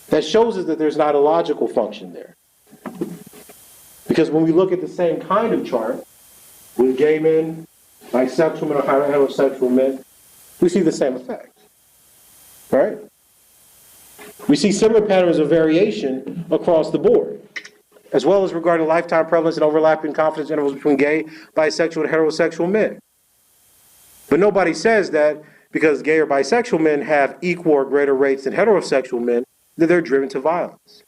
That shows us that there's not a logical function there. Because when we look at the same kind of chart with gay men, bisexual men, or heterosexual men, we see the same effect, right? We see similar patterns of variation across the board, as well as regarding lifetime prevalence and overlapping confidence intervals between gay, bisexual, and heterosexual men. But nobody says that because gay or bisexual men have equal or greater rates than heterosexual men, that they're driven to violence.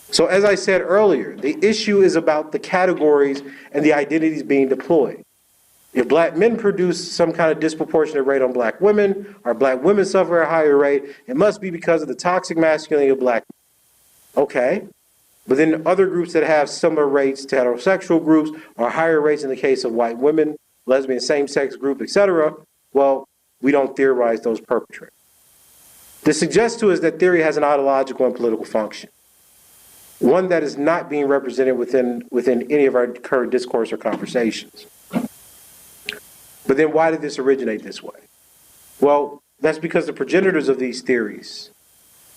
So as I said earlier, the issue is about the categories and the identities being deployed. If black men produce some kind of disproportionate rate on black women, or black women suffer a higher rate, it must be because of the toxic masculinity of black men. Okay, but then other groups that have similar rates to heterosexual groups, or higher rates in the case of white women, lesbian, same-sex group, etc., well, we don't theorize those perpetrators. This suggests to us that theory has an ideological and political function, one that is not being represented within any of our current discourse or conversations. But then why did this originate this way? Well, that's because the progenitors of these theories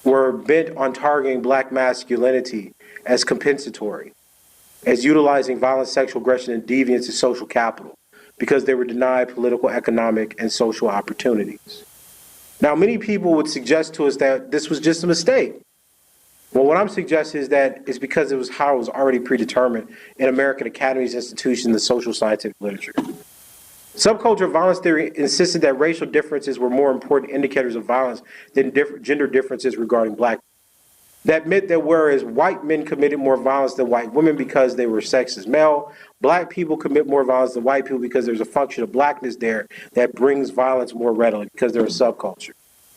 were bent on targeting black masculinity as compensatory, as utilizing violent sexual aggression and deviance as social capital, because they were denied political, economic, and social opportunities. Now, many people would suggest to us that this was just a mistake. Well, what I'm suggesting is that it's because it was how it was already predetermined in American academies, institutions, and the social scientific literature. Subculture violence theory insisted that racial differences were more important indicators of violence than gender differences regarding black people. That meant that whereas white men committed more violence than white women because they were sexed as male, black people commit more violence than white people because there's a function of blackness there that brings violence more readily because they're a subculture.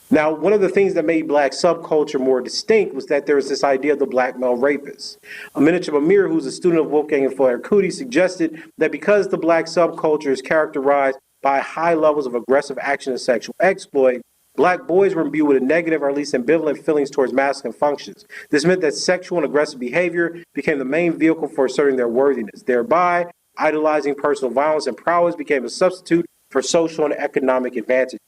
Now, one of the things that made black subculture more distinct was that there was this idea of the black male rapist. Aminata Amir, who's a student of Wolfgang and Flaherty, suggested that because the black subculture is characterized by high levels of aggressive action and sexual exploit, black boys were imbued with a negative or at least ambivalent feelings towards masculine functions. This meant that sexual and aggressive behavior became the main vehicle for asserting their worthiness. Thereby, idolizing personal violence and prowess became a substitute for social and economic advantages.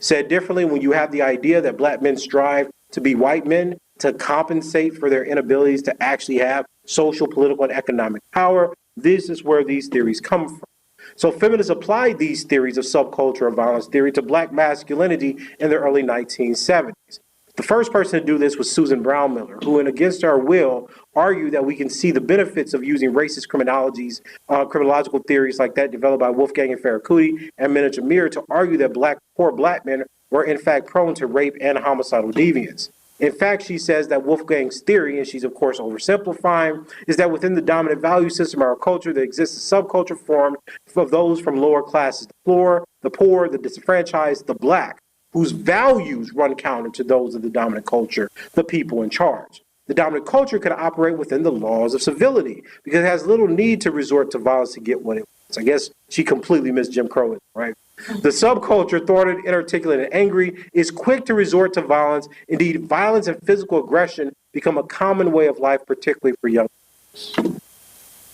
Said differently, when you have the idea that black men strive to be white men to compensate for their inabilities to actually have social, political, and economic power, this is where these theories come from. So feminists applied these theories of subculture or violence theory to black masculinity in the early 1970s. The first person to do this was Susan Brown Miller, who in Against Our Will argued that we can see the benefits of using racist criminological theories like that developed by Wolfgang and Farakuti and Aminata Amir to argue that poor black men were in fact prone to rape and homicidal deviance. In fact, she says that Wolfgang's theory, and she's of course oversimplifying, is that within the dominant value system of our culture, there exists a subculture formed of those from lower classes, the poor, the disenfranchised, the black, whose values run counter to those of the dominant culture, the people in charge. The dominant culture can operate within the laws of civility because it has little need to resort to violence to get what it wants. I guess she completely missed Jim Crow, right? The subculture, thwarted, inarticulate, and angry, is quick to resort to violence. Indeed, violence and physical aggression become a common way of life, particularly for young people.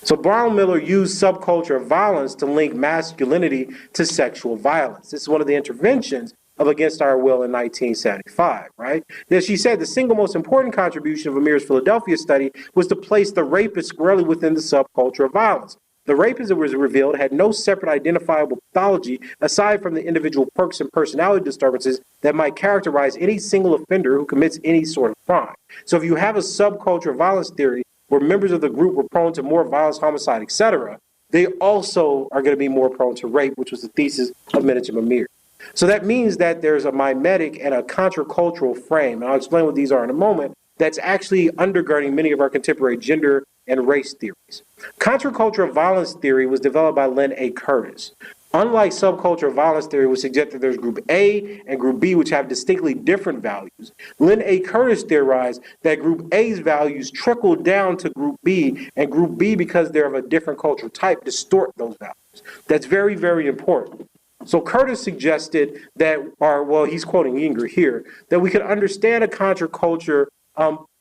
So Brown Miller used subculture of violence to link masculinity to sexual violence. This is one of the interventions of Against Our Will in 1975, right? As she said, the single most important contribution of Amir's Philadelphia study was to place the rapist squarely within the subculture of violence. The rapist, it was revealed, had no separate identifiable pathology aside from the individual perks and personality disturbances that might characterize any single offender who commits any sort of crime. So if you have a subculture of violence theory where members of the group were prone to more violence, homicide, etc., they also are going to be more prone to rape, which was the thesis of Aminata Amir. So that means that there's a mimetic and a contracultural frame, and I'll explain what these are in a moment, that's actually undergirding many of our contemporary gender and race theories. Contracultural violence theory was developed by Lynn A. Curtis. Unlike subcultural violence theory, which suggests that there's group A and group B, which have distinctly different values, Lynn A. Curtis theorized that group A's values trickle down to group B, and group B, because they're of a different cultural type, distort those values. That's very, very important. So Curtis suggested that, he's quoting Yinger here, that we could understand a contraculture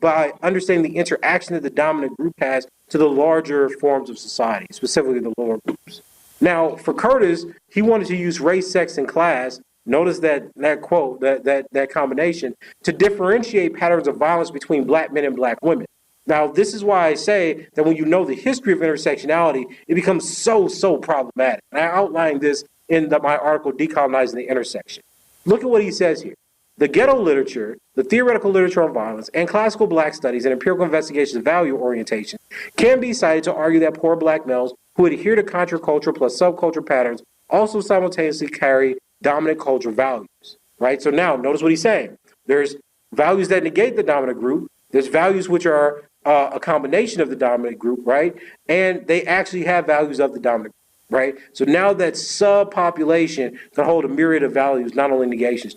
by understanding the interaction that the dominant group has to the larger forms of society, specifically the lower groups. Now, for Curtis, he wanted to use race, sex, and class, notice that quote, that combination, to differentiate patterns of violence between black men and black women. Now, this is why I say that when you know the history of intersectionality, it becomes so problematic. And I outlined this in my article, Decolonizing the Intersection. Look at what he says here. The ghetto literature, the theoretical literature on violence, and classical black studies and empirical investigations of value orientation can be cited to argue that poor black males who adhere to contracultural plus subculture patterns also simultaneously carry dominant cultural values, right? So now, notice what he's saying. There's values that negate the dominant group. There's values which are a combination of the dominant group, right? And they actually have values of the dominant group, right? So now that subpopulation can hold a myriad of values, not only negations.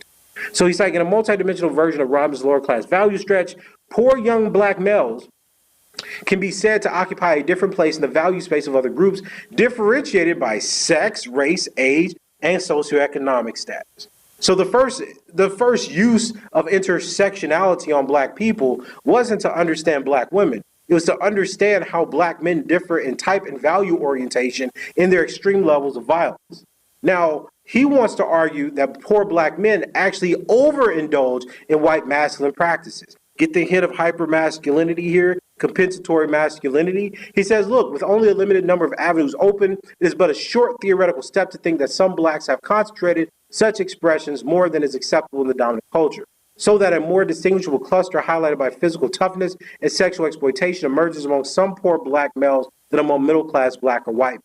So he's like, in a multidimensional version of Robbins' lower class value stretch, poor young black males can be said to occupy a different place in the value space of other groups, differentiated by sex, race, age, and socioeconomic status. So the first use of intersectionality on black people wasn't to understand black women. It was to understand how black men differ in type and value orientation in their extreme levels of violence. Now, he wants to argue that poor black men actually overindulge in white masculine practices. Get the hint of hypermasculinity here, compensatory masculinity. He says, look, with only a limited number of avenues open, it is but a short theoretical step to think that some blacks have concentrated such expressions more than is acceptable in the dominant culture, so that a more distinguishable cluster highlighted by physical toughness and sexual exploitation emerges among some poor black males than among middle-class black or white.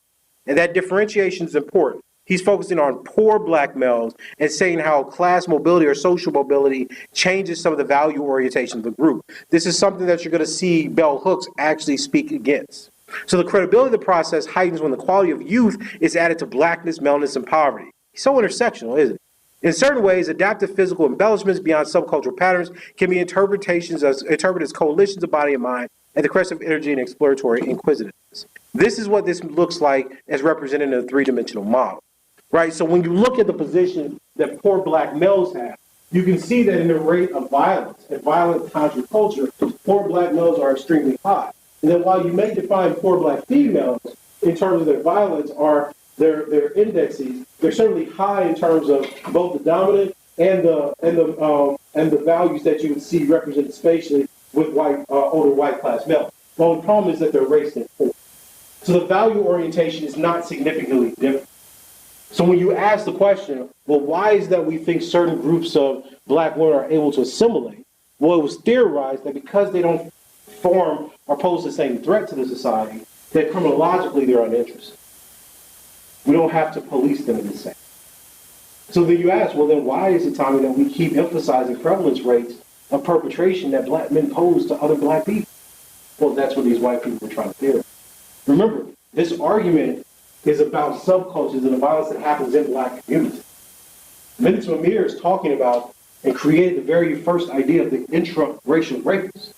And that differentiation is important. He's focusing on poor black males and saying how class mobility or social mobility changes some of the value orientation of the group. This is something that you're going to see bell hooks actually speak against. So the credibility of the process heightens when the quality of youth is added to blackness, maleness, and poverty. He's so intersectional, isn't it? In certain ways, adaptive physical embellishments beyond subcultural patterns can be interpreted as coalitions of body and mind and the crest of energy and exploratory inquisitiveness. This is what this looks like as represented in a three-dimensional model, right? So when you look at the position that poor black males have, you can see that in the rate of violence and violent counterculture, poor black males are extremely high. And then while you may define poor black females in terms of their violence or their indexes, they're certainly high in terms of both the dominant and the values that you would see represented spatially with older white class males. The only problem is that they're race and poor. So the value orientation is not significantly different. So when you ask the question, well, why is that we think certain groups of black women are able to assimilate? Well, it was theorized that because they don't form or pose the same threat to the society, that criminologically they're uninterested. We don't have to police them in the same. So then you ask, well, then why is it, Tommy, that we keep emphasizing prevalence rates of perpetration that black men pose to other black people? Well, that's what these white people are trying to theorize. Remember, this argument is about subcultures and the violence that happens in black communities. Milton Amir is talking about and created the very first idea of the intra-racial rapist.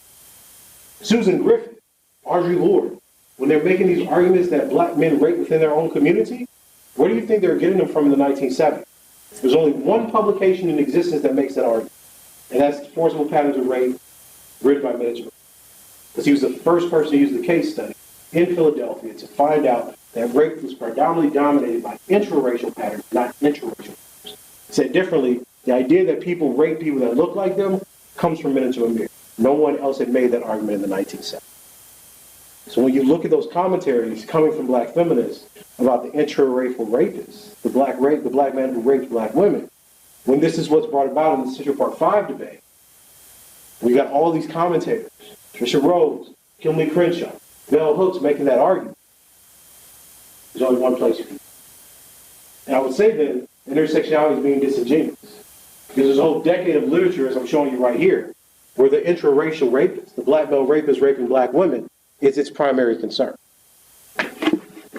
Susan Griffith, Audre Lorde, when they're making these arguments that black men rape within their own community, where do you think they're getting them from in the 1970s? There's only one publication in existence that makes that argument, and that's Forcible Patterns of Rape, written by Mitchell. Because he was the first person to use the case study in Philadelphia to find out that rape was predominantly dominated by intraracial patterns, not interracial patterns. Said differently, the idea that people rape people that look like them comes from Milton Amir. No one else had made that argument in the 1970s. So when you look at those commentaries coming from black feminists about the intraracial rapists, the black man who raped black women, when this is what's brought about in the Central Park 5 debate, we got all these commentators, Trisha Rose, Kimberly Crenshaw, Bell Hooks making that argument. There's only one place you can. And I would say then, intersectionality is being disingenuous. Because there's a whole decade of literature, as I'm showing you right here, where the intraracial rapist, the black male rapist raping black women, is its primary concern.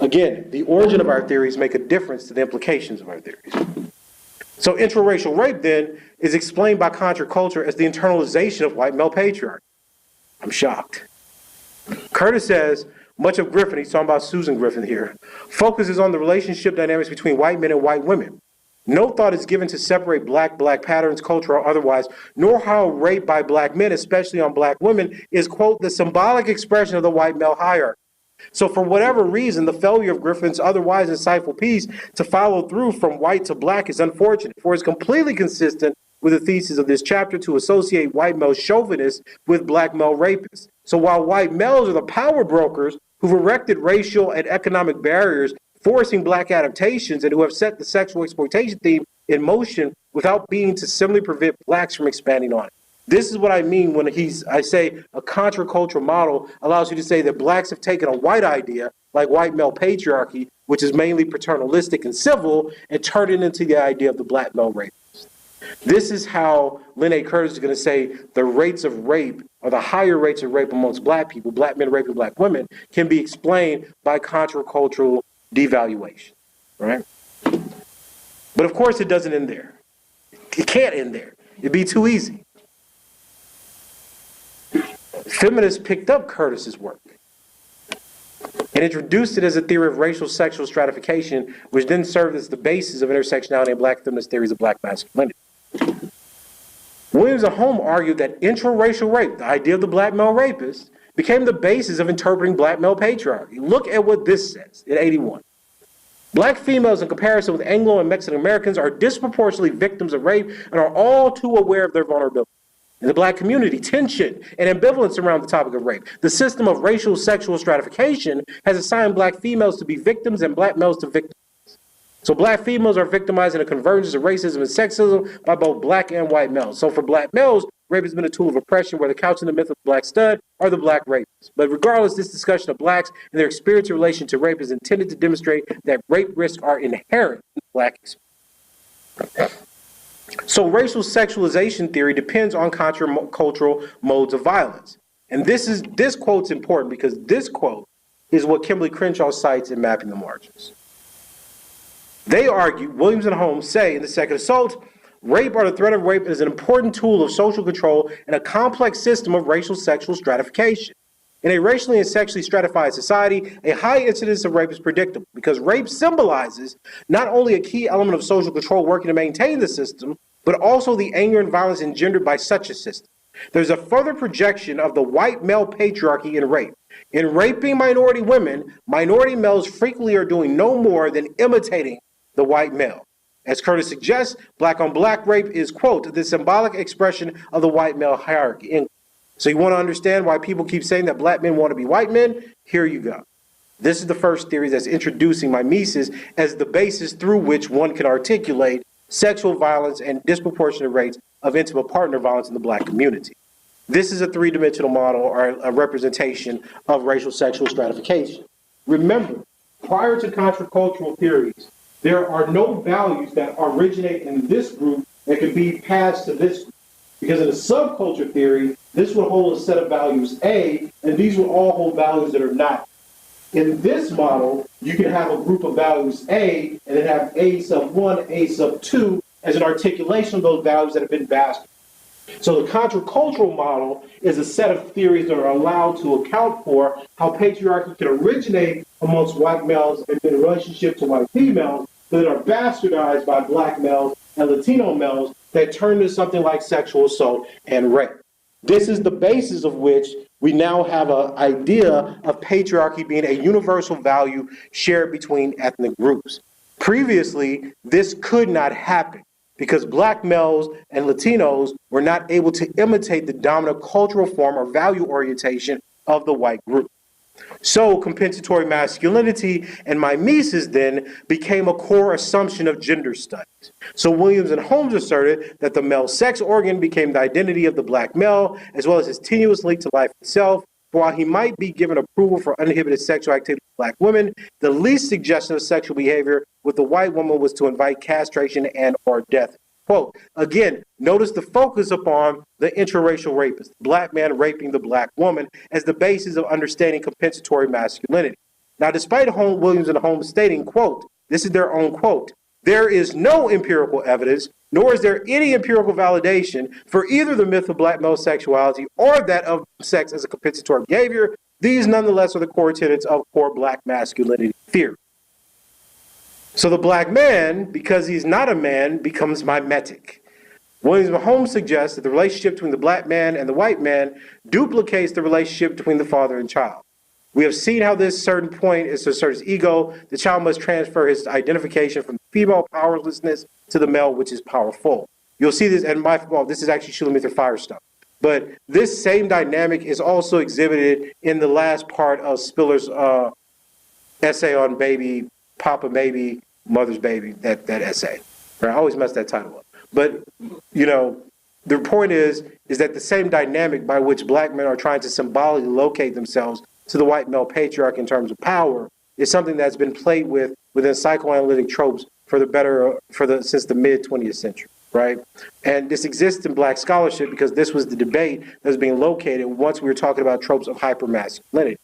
Again, the origin of our theories make a difference to the implications of our theories. So intraracial rape, then, is explained by contraculture as the internalization of white male patriarchy. I'm shocked. Curtis says, much of Griffin, he's talking about Susan Griffin here, focuses on the relationship dynamics between white men and white women. No thought is given to separate black patterns, cultural or otherwise, nor how rape by black men, especially on black women, is, quote, the symbolic expression of the white male hierarchy. So for whatever reason, the failure of Griffin's otherwise insightful piece to follow through from white to black is unfortunate, for it's completely consistent with the thesis of this chapter to associate white male chauvinists with black male rapists. So while white males are the power brokers who've erected racial and economic barriers, forcing black adaptations, and who have set the sexual exploitation theme in motion without being to similarly prevent blacks from expanding on it. This is what I mean when I say a contracultural model allows you to say that blacks have taken a white idea, like white male patriarchy, which is mainly paternalistic and civil, and turned it into the idea of the black male rapist. This is how Lynn A. Curtis is going to say the rates of rape, or the higher rates of rape amongst black people, black men raping black women, can be explained by contracultural devaluation, right? But of course it doesn't end there. It can't end there. It'd be too easy. Feminists picked up Curtis's work and introduced it as a theory of racial sexual stratification, which then served as the basis of intersectionality and black feminist theories of black masculinity. Williams and Home argued that intraracial rape, the idea of the black male rapist, became the basis of interpreting black male patriarchy. Look at what this says in 81. Black females, in comparison with Anglo and Mexican Americans, are disproportionately victims of rape and are all too aware of their vulnerability. In the black community, tension and ambivalence around the topic of rape. The system of racial sexual stratification has assigned black females to be victims and black males to victims. So black females are victimized in a convergence of racism and sexism by both black and white males. So for black males, rape has been a tool of oppression where the couch in the myth of the black stud are the black rapists. But regardless, this discussion of blacks and their experience in relation to rape is intended to demonstrate that rape risks are inherent in the black experience. So racial sexualization theory depends on contracultural modes of violence. And this quote's important because this quote is what Kimberly Crenshaw cites in Mapping the Margins. They argue, Williams and Holmes say in The Second Assault, Rape or the threat of rape is an important tool of social control in a complex system of racial sexual stratification. In a racially and sexually stratified society, a high incidence of rape is predictable because rape symbolizes not only a key element of social control working to maintain the system, but also the anger and violence engendered by such a system. There's a further projection of the white male patriarchy in rape. In raping minority women, minority males frequently are doing no more than imitating the white male. As Curtis suggests, black on black rape is, quote, the symbolic expression of the white male hierarchy, end. So you want to understand why people keep saying that black men want to be white men? Here you go. This is the first theory that's introducing mimesis as the basis through which one can articulate sexual violence and disproportionate rates of intimate partner violence in the black community. This is a three-dimensional model or a representation of racial sexual stratification. Remember, prior to countercultural theories, there are no values that originate in this group that can be passed to this group. Because in a subculture theory, this would hold a set of values A, and these will all hold values that are not. In this model, you can have a group of values A, and then have A sub 1, A sub 2, as an articulation of those values that have been bastardized. So the countercultural model is a set of theories that are allowed to account for how patriarchy can originate amongst white males and in relationship to white females, that are bastardized by black males and Latino males that turn to something like sexual assault and rape. This is the basis of which we now have an idea of patriarchy being a universal value shared between ethnic groups. Previously, this could not happen because black males and Latinos were not able to imitate the dominant cultural form or value orientation of the white group. So compensatory masculinity and mimesis then became a core assumption of gender studies. So Williams and Holmes asserted that the male sex organ became the identity of the black male, as well as his tenuous link to life itself. For while he might be given approval for uninhibited sexual activity with black women, the least suggestion of sexual behavior with the white woman was to invite castration and or death. Quote, again, notice the focus upon the interracial rapist, black man raping the black woman, as the basis of understanding compensatory masculinity. Now, despite Williams and Holmes stating, quote, this is their own quote, there is no empirical evidence, nor is there any empirical validation for either the myth of black male sexuality or that of sex as a compensatory behavior. These, nonetheless, are the core tenets of core black masculinity theory. So the black man, because he's not a man, becomes mimetic. Williams and Holmes suggests that the relationship between the black man and the white man duplicates the relationship between the father and child. We have seen how this certain point is to assert his ego. The child must transfer his identification from female powerlessness to the male, which is powerful. You'll see this, and this is actually Schulenburg Firestone. But this same dynamic is also exhibited in the last part of Spiller's essay on baby, Papa Baby, Mother's Baby, that essay. Right? I always mess that title up. But, you know, the point is that the same dynamic by which black men are trying to symbolically locate themselves to the white male patriarch in terms of power is something that's been played with within psychoanalytic tropes since the mid 20th century, right? And this exists in black scholarship because this was the debate that was being located once we were talking about tropes of hypermasculinity.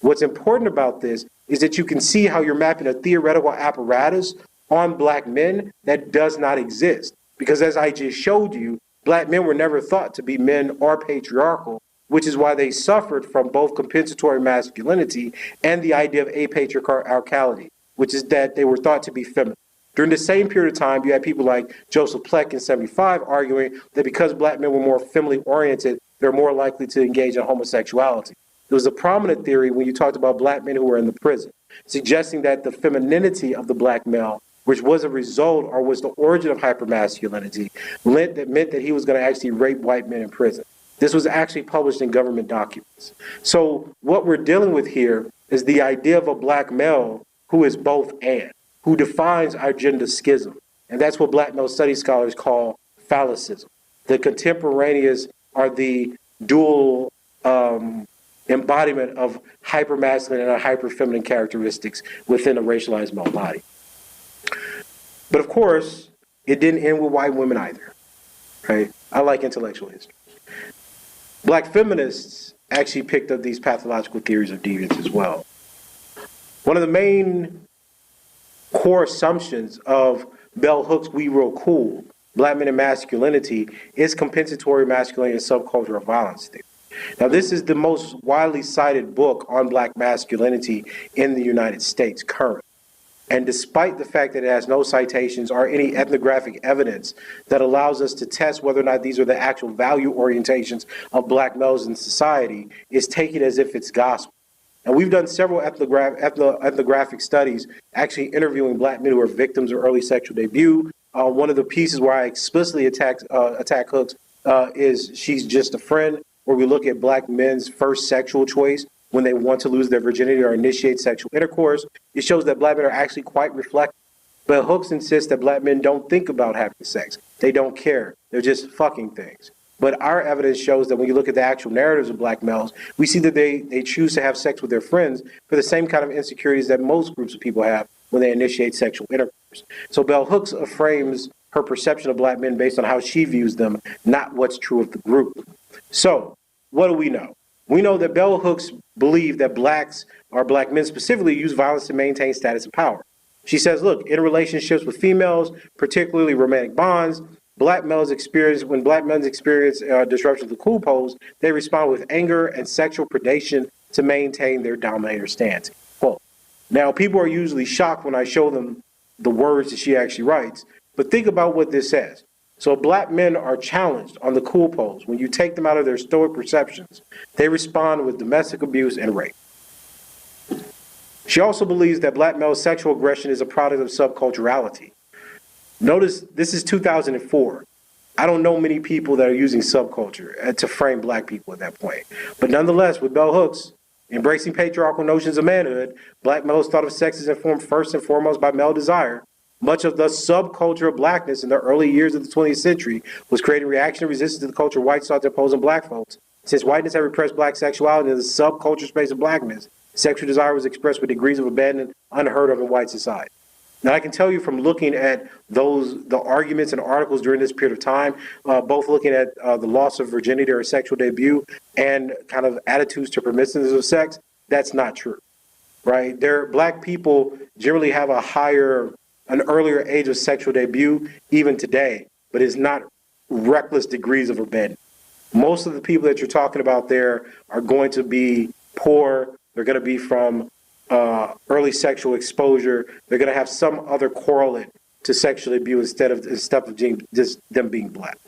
What's important about this is that you can see how you're mapping a theoretical apparatus on black men that does not exist. Because as I just showed you, black men were never thought to be men or patriarchal, which is why they suffered from both compensatory masculinity and the idea of apatriarchality, which is that they were thought to be feminine. During the same period of time, you had people like Joseph Pleck in 1975 arguing that because black men were more femininely oriented, they're more likely to engage in homosexuality. There was a prominent theory when you talked about black men who were in the prison, suggesting that the femininity of the black male, which was a result or was the origin of hypermasculinity, meant that he was going to actually rape white men in prison. This was actually published in government documents. So what we're dealing with here is the idea of a black male who is both and, who defines our gender schism. And that's what black male studies scholars call phallicism. The contemporaneous are the dual embodiment of hypermasculine and hyperfeminine characteristics within a racialized male body. But of course, it didn't end with white women either, right? I like intellectual history. Black feminists actually picked up these pathological theories of deviance as well. One of the main core assumptions of Bell Hooks' We Real Cool Black Men and Masculinity, is Compensatory Masculinity and Subcultural Violence Theory. Now, this is the most widely cited book on black masculinity in the United States currently. And despite the fact that it has no citations or any ethnographic evidence that allows us to test whether or not these are the actual value orientations of black males in society, it's taken as if it's gospel. And we've done several ethnographic studies actually interviewing black men who are victims of early sexual debut. One of the pieces where I explicitly attack Hooks is She's Just a Friend, where we look at black men's first sexual choice when they want to lose their virginity or initiate sexual intercourse. It shows that black men are actually quite reflective. But Hooks insists that black men don't think about having sex. They don't care. They're just fucking things. But our evidence shows that when you look at the actual narratives of black males, we see that they choose to have sex with their friends for the same kind of insecurities that most groups of people have when they initiate sexual intercourse. So Bell Hooks frames her perception of black men based on how she views them, not what's true of the group. So what do we know? We know that Bell Hooks believe that blacks, or black men specifically, use violence to maintain status and power. She says, look, in relationships with females, particularly romantic bonds, when black men experience disruption of the cool poles, they respond with anger and sexual predation to maintain their dominator stance. Quote. Now, people are usually shocked when I show them the words that she actually writes, but think about what this says. So black men are challenged on the cool poles. When you take them out of their stoic perceptions, they respond with domestic abuse and rape. She also believes that black male sexual aggression is a product of subculturality. Notice this is 2004. I don't know many people that are using subculture to frame black people at that point. But nonetheless, with Bell Hooks embracing patriarchal notions of manhood, black males thought of sex as informed first and foremost by male desire. Much of the subculture of blackness in the early years of the 20th century was creating reaction and resistance to the culture white sought to impose on black folks. Since whiteness had repressed black sexuality in the subculture space of blackness, sexual desire was expressed with degrees of abandon unheard of in white society. Now, I can tell you from looking at the arguments and articles during this period of time, both looking at the loss of virginity or sexual debut and kind of attitudes to permissiveness of sex, that's not true, right? Black people generally have an earlier age of sexual debut, even today, but it's not reckless degrees of abandon. Most of the people that you're talking about there are going to be poor. They're going to be from early sexual exposure. They're going to have some other correlate to sexual abuse instead of just them being black.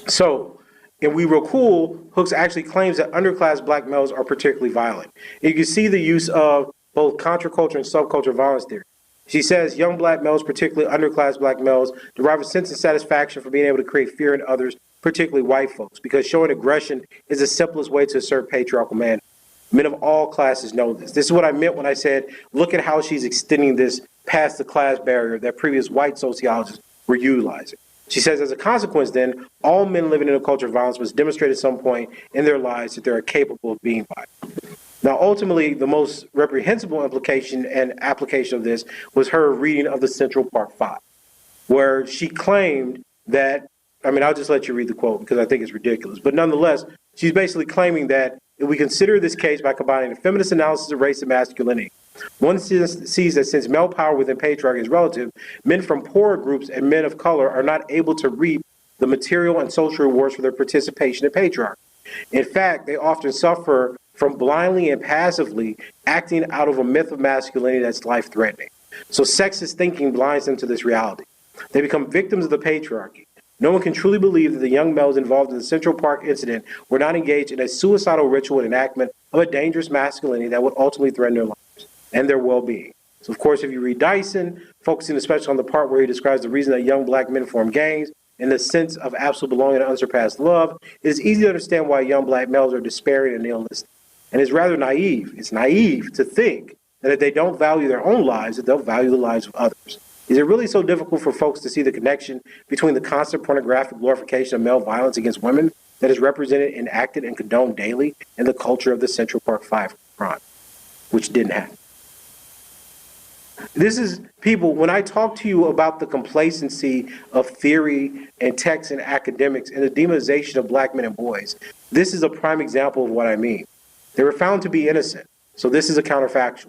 So, and we real cool, Hooks actually claims that underclass black males are particularly violent. You can see the use of both contraculture and subculture violence theory. She says young black males, particularly underclass black males, derive a sense of satisfaction from being able to create fear in others, particularly white folks, because showing aggression is the simplest way to assert patriarchal man. Men of all classes know this. This is what I meant when I said, look at how she's extending this past the class barrier that previous white sociologists were utilizing. She says, as a consequence, then, all men living in a culture of violence must demonstrate at some point in their lives that they are capable of being violent. Now, ultimately, the most reprehensible implication and application of this was her reading of the Central Park Five, where she claimed that, I'll just let you read the quote because I think it's ridiculous, but nonetheless, she's basically claiming that if we consider this case by combining a feminist analysis of race and masculinity, one sees that since male power within patriarchy is relative, men from poorer groups and men of color are not able to reap the material and social rewards for their participation in patriarchy. In fact, they often suffer from blindly and passively acting out of a myth of masculinity that's life-threatening. So sexist thinking blinds them to this reality. They become victims of the patriarchy. No one can truly believe that the young males involved in the Central Park incident were not engaged in a suicidal ritual and enactment of a dangerous masculinity that would ultimately threaten their lives and their well-being. So, of course, if you read Dyson, focusing especially on the part where he describes the reason that young black men form gangs in the sense of absolute belonging and unsurpassed love, it is easy to understand why young black males are despairing and nihilistic. And it's rather naive. It's naive to think that if they don't value their own lives, that they'll value the lives of others. Is it really so difficult for folks to see the connection between the constant pornographic glorification of male violence against women that is represented, enacted, and condoned daily in the culture of the Central Park Five crime, which didn't happen? This is, people, when I talk to you about the complacency of theory and text and academics and the demonization of black men and boys, this is a prime example of what I mean. They were found to be innocent, so this is a counterfactual.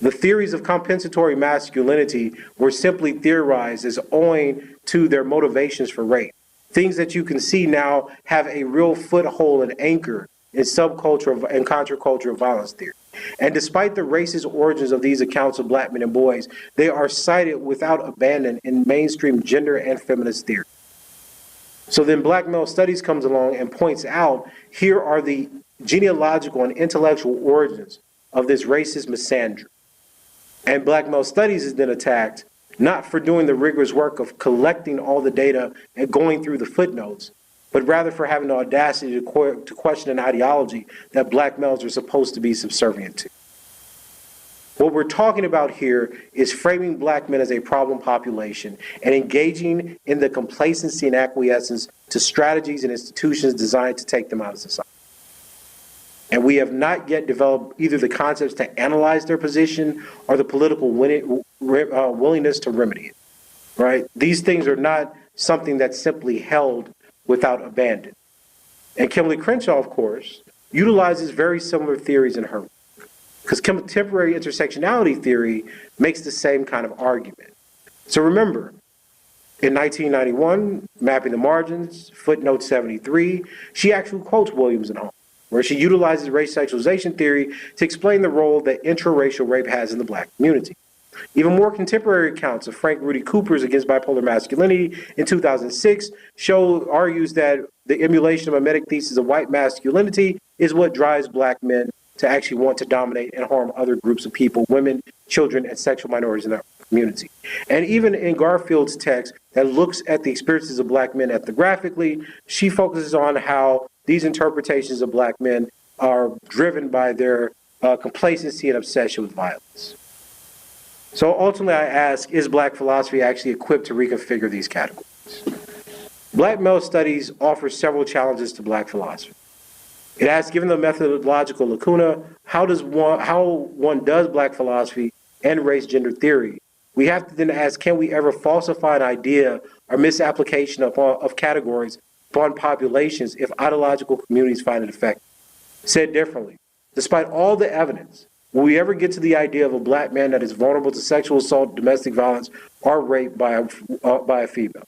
The theories of compensatory masculinity were simply theorized as owing to their motivations for rape. Things that you can see now have a real foothold and anchor in subculture and counterculture violence theory. And despite the racist origins of these accounts of black men and boys, they are cited without abandon in mainstream gender and feminist theory. So then black male studies comes along and points out, here are the genealogical and intellectual origins of this racist misandry. And black male studies is then attacked, not for doing the rigorous work of collecting all the data and going through the footnotes, but rather for having the audacity to question an ideology that black males are supposed to be subservient to. What we're talking about here is framing black men as a problem population and engaging in the complacency and acquiescence to strategies and institutions designed to take them out of society. And we have not yet developed either the concepts to analyze their position or the political willingness to remedy it, right? These things are not something that's simply held without abandon. And Kimberly Crenshaw, of course, utilizes very similar theories in her work, because contemporary intersectionality theory makes the same kind of argument. So remember, in 1991, Mapping the Margins, footnote 73, she actually quotes Williams and Holmes, where she utilizes race sexualization theory to explain the role that interracial rape has in the black community. Even more contemporary accounts of Frank Rudy Cooper's Against Bipolar Masculinity in 2006 argues that the emulation of a mimetic thesis of white masculinity is what drives black men to actually want to dominate and harm other groups of people, women, children, and sexual minorities in their community. And even in Garfield's text that looks at the experiences of black men ethnographically, she focuses on how these interpretations of black men are driven by their complacency and obsession with violence. So ultimately I ask, is black philosophy actually equipped to reconfigure these categories? Black male studies offers several challenges to black philosophy. It asks, given the methodological lacuna, how one does black philosophy and race gender theory? We have to then ask, can we ever falsify an idea or misapplication of categories upon populations if ideological communities find it effective? Said differently, despite all the evidence, will we ever get to the idea of a black man that is vulnerable to sexual assault, domestic violence, or rape by a female,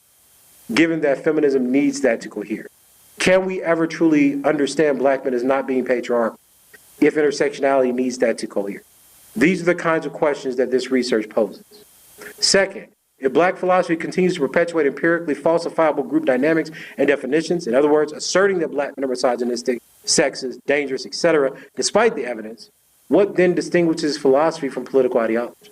given that feminism needs that to cohere? Can we ever truly understand black men as not being patriarchal if intersectionality needs that to cohere? These are the kinds of questions that this research poses. Second, if black philosophy continues to perpetuate empirically falsifiable group dynamics and definitions, in other words, asserting that black men are misogynistic, sexist, dangerous, etc., despite the evidence, what then distinguishes philosophy from political ideology?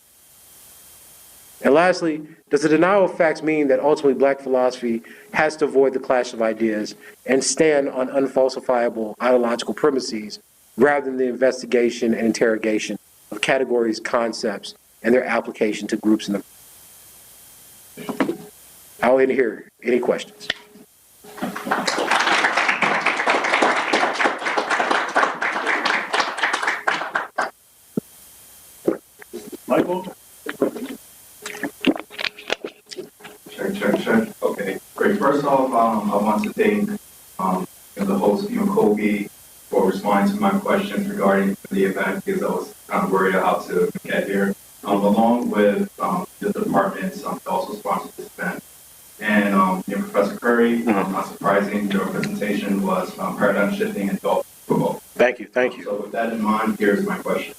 And lastly, does the denial of facts mean that ultimately black philosophy has to avoid the clash of ideas and stand on unfalsifiable ideological premises rather than the investigation and interrogation of categories, concepts, and their application to groups in the... I'll end here. Any questions? Michael? Check. Okay, great. First off, I want to thank the host, Kobe, for responding to my questions regarding the event, because I was kind of worried how to get here. Along with the departments, also sponsored this event. And Professor Curry, not surprising, your presentation was paradigm shifting and thought provoking. Thank you. So with that in mind, here's my question.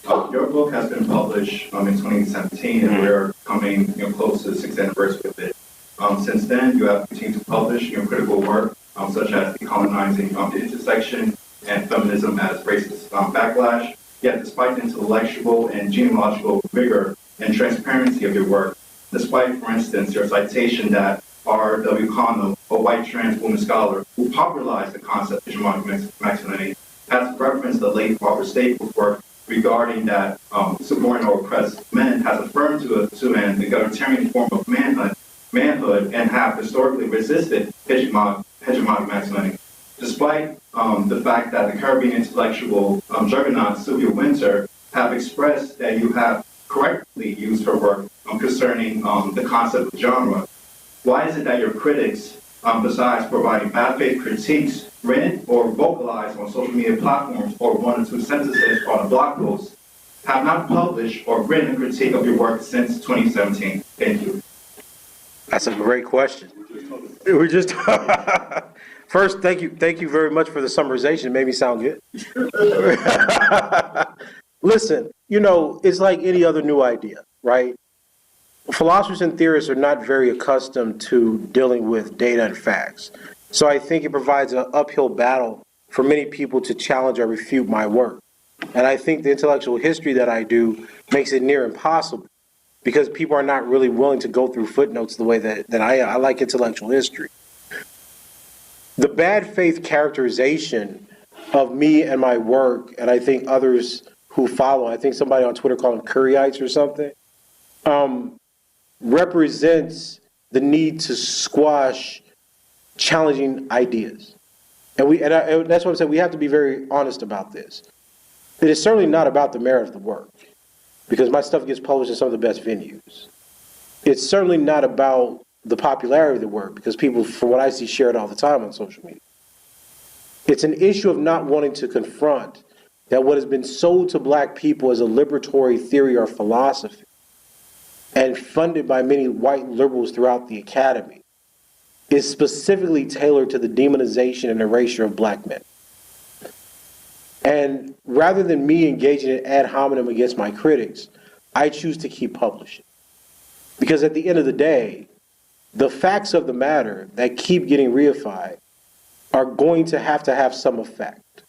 Your book has been published in 2017, and we're coming close to the 6th anniversary of it. Since then, you have continued to publish critical work, such as Decolonizing the Intersection and Feminism as Racist Backlash. Yet, despite the intellectual and genealogical vigor and transparency of your work, despite, for instance, your citation that R.W. Connell, a white trans woman scholar who popularized the concept of hegemonic masculinity, has referenced the late Robert Staples' work regarding that subordinate or oppressed men has affirmed to men the egalitarian form of manhood and have historically resisted hegemonic masculinity. Despite the fact that the Caribbean intellectual juggernaut Sylvia Wynter have expressed that you have correctly used her work concerning the concept of genre, why is it that your critics, besides providing bad faith critiques written or vocalized on social media platforms or one or two sentences on a blog post, have not published or written a critique of your work since 2017? Thank you. That's a great question. We're just first, thank you very much for the summarization. It made me sound good. Listen, it's like any other new idea, right? Philosophers and theorists are not very accustomed to dealing with data and facts. So I think it provides an uphill battle for many people to challenge or refute my work. And I think the intellectual history that I do makes it near impossible because people are not really willing to go through footnotes the way that I am. I like intellectual history. The bad faith characterization of me and my work, and I think others who follow, I think somebody on Twitter called them Curryites or something, represents the need to squash challenging ideas. And that's what I'm saying, we have to be very honest about this. It is certainly not about the merit of the work, because my stuff gets published in some of the best venues. It's certainly not about the popularity of the work, because people, from what I see, share it all the time on social media. It's an issue of not wanting to confront that what has been sold to black people as a liberatory theory or philosophy, and funded by many white liberals throughout the academy, is specifically tailored to the demonization and erasure of black men. And rather than me engaging in ad hominem against my critics, I choose to keep publishing. Because at the end of the day, the facts of the matter that keep getting reified are going to have some effect.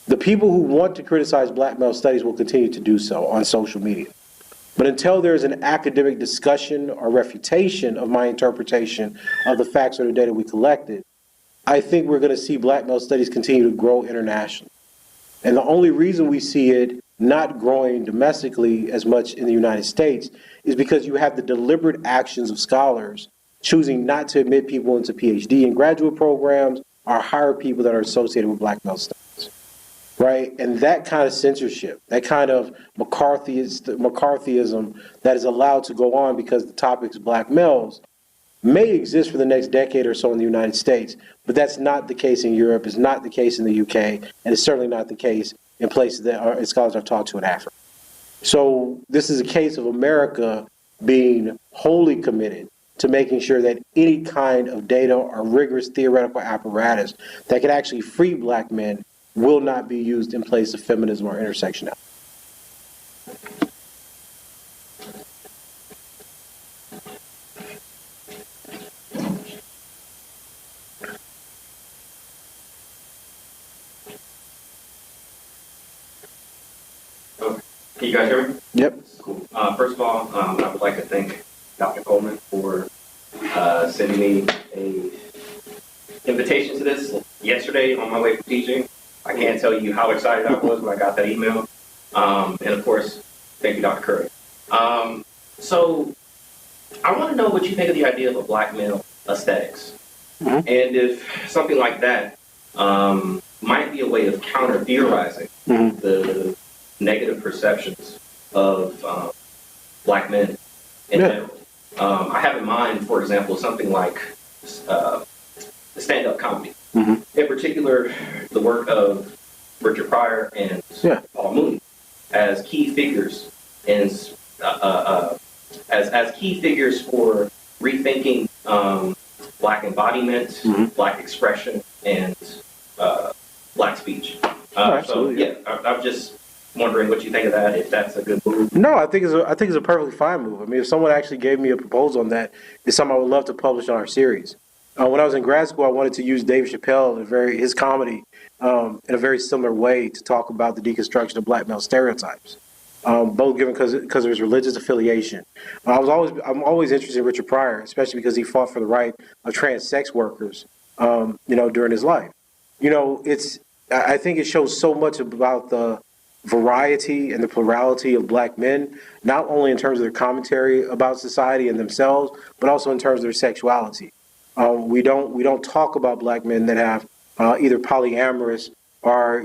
The people who want to criticize black male studies will continue to do so on social media. But until there is an academic discussion or refutation of my interpretation of the facts or the data we collected, I think we're going to see black male studies continue to grow internationally. And the only reason we see it not growing domestically as much in the United States is because you have the deliberate actions of scholars choosing not to admit people into PhD and graduate programs or hire people that are associated with black male studies, right? And that kind of censorship, that kind of McCarthyism that is allowed to go on because the topic is black males may exist for the next decade or so in the United States, but that's not the case in Europe, it's not the case in the UK, and it's certainly not the case in places that are scholars I've talked to in Africa. So this is a case of America being wholly committed to making sure that any kind of data or rigorous theoretical apparatus that could actually free black men will not be used in place of feminism or intersectionality. Can you guys hear me? Yep. Cool. First of all, I would like to thank Dr. Coleman for sending me a invitation to this yesterday on my way from teaching. I can't tell you how excited I was when I got that email. And of course, thank you, Dr. Curry. So I want to know what you think of the idea of a black male aesthetics. Mm-hmm. And if something like that might be a way of counter-theorizing the negative perceptions of black men in general. I have in mind, for example, something like stand-up comedy. Mm-hmm. In particular, the work of Richard Pryor and Paul Mooney as key figures in as key figures for rethinking black embodiment, black expression, and black speech. Absolutely. I'm just wondering what you think of that, if that's a good move. No, I think it's a perfectly fine move. I mean, if someone actually gave me a proposal on that, it's something I would love to publish on our series. When I was in grad school, I wanted to use Dave Chappelle his comedy in a very similar way to talk about the deconstruction of black male stereotypes, both given because of his religious affiliation. I'm always interested in Richard Pryor, especially because he fought for the right of trans sex workers, during his life. I think it shows so much about the variety and the plurality of black men, not only in terms of their commentary about society and themselves, but also in terms of their sexuality. We don't talk about black men that have either polyamorous or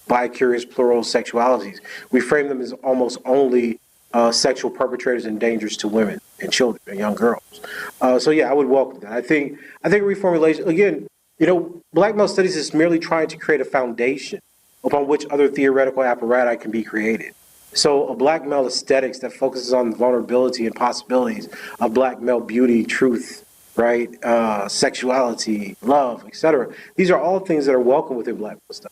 bi-curious plural sexualities. We frame them as almost only sexual perpetrators and dangers to women and children and young girls. I would welcome that. I think reformulation again. Black male studies is merely trying to create a foundation upon which other theoretical apparatus can be created. So a black male aesthetics that focuses on the vulnerability and possibilities of black male beauty, truth, right, sexuality, love, etc. These are all things that are welcome within black male stuff.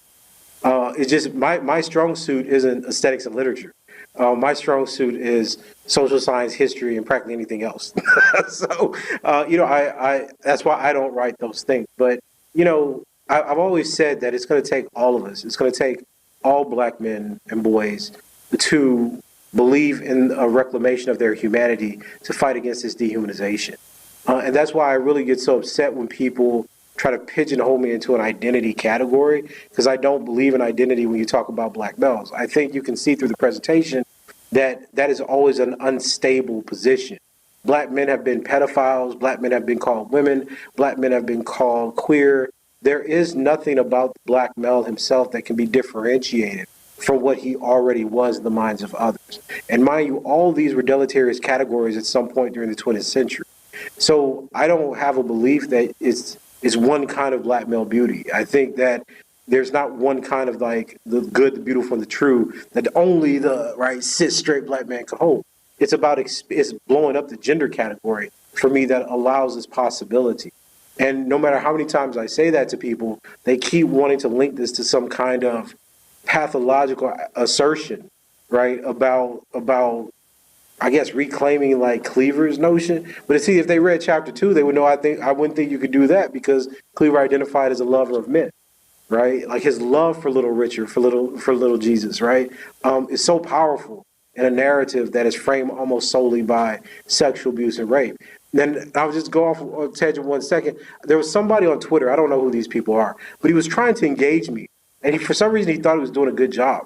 It's just my strong suit isn't aesthetics and literature. My strong suit is social science, history, and practically anything else. So, I that's why I don't write those things. But, I've always said that it's going to take all of us. It's going to take all black men and boys to believe in a reclamation of their humanity to fight against this dehumanization. And that's why I really get so upset when people try to pigeonhole me into an identity category, because I don't believe in identity when you talk about black males. I think you can see through the presentation that that is always an unstable position. Black men have been pedophiles, black men have been called women, black men have been called queer. There is nothing about the black male himself that can be differentiated from what he already was in the minds of others. And mind you, all these were deleterious categories at some point during the 20th century. So I don't have a belief that it's one kind of black male beauty. I think that there's not one kind of like the good, the beautiful, and the true that only the right cis straight black man can hold. It's about it's blowing up the gender category for me that allows this possibility. And no matter how many times I say that to people, they keep wanting to link this to some kind of pathological assertion, right? About I guess reclaiming like Cleaver's notion. But see, if they read chapter 2, they would know I wouldn't think you could do that, because Cleaver identified as a lover of men, right? Like his love for Little Richard, for little Jesus, right? Is so powerful in a narrative that is framed almost solely by sexual abuse and rape. Then I'll just go off on tangent 1 second. There was somebody on Twitter, I don't know who these people are, but he was trying to engage me. And for some reason, he thought he was doing a good job.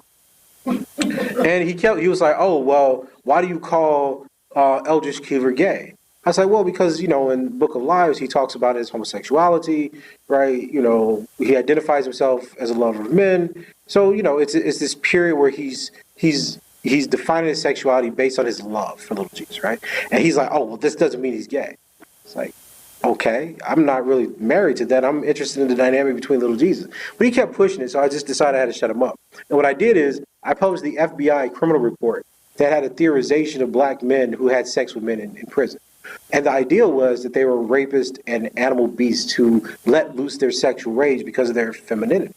And he was like, oh, well, why do you call Eldridge Cleaver gay? I was like, well, because, in Book of Lives, he talks about his homosexuality, right? He identifies himself as a lover of men. So, it's this period where he's defining his sexuality based on his love for little Jesus, right? And he's like, oh, well, this doesn't mean he's gay. It's like, okay, I'm not really married to that. I'm interested in the dynamic between little Jesus. But he kept pushing it, so I just decided I had to shut him up. And what I did is I published the FBI criminal report that had a theorization of black men who had sex with men in prison. And the idea was that they were rapists and animal beasts who let loose their sexual rage because of their femininity.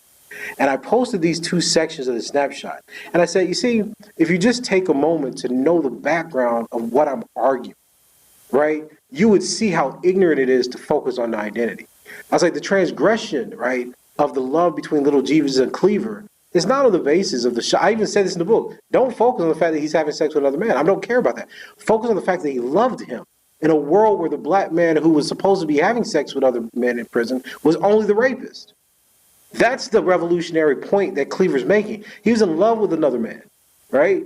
And I posted these 2 sections of the snapshot. And I said, you see, if you just take a moment to know the background of what I'm arguing, right, you would see how ignorant it is to focus on the identity. I was like, the transgression, right, of the love between little Jesus and Cleaver is not on the basis of the I even said this in the book. Don't focus on the fact that he's having sex with another man. I don't care about that. Focus on the fact that he loved him in a world where the black man who was supposed to be having sex with other men in prison was only the rapist. That's the revolutionary point that Cleaver's making. He was in love with another man, right?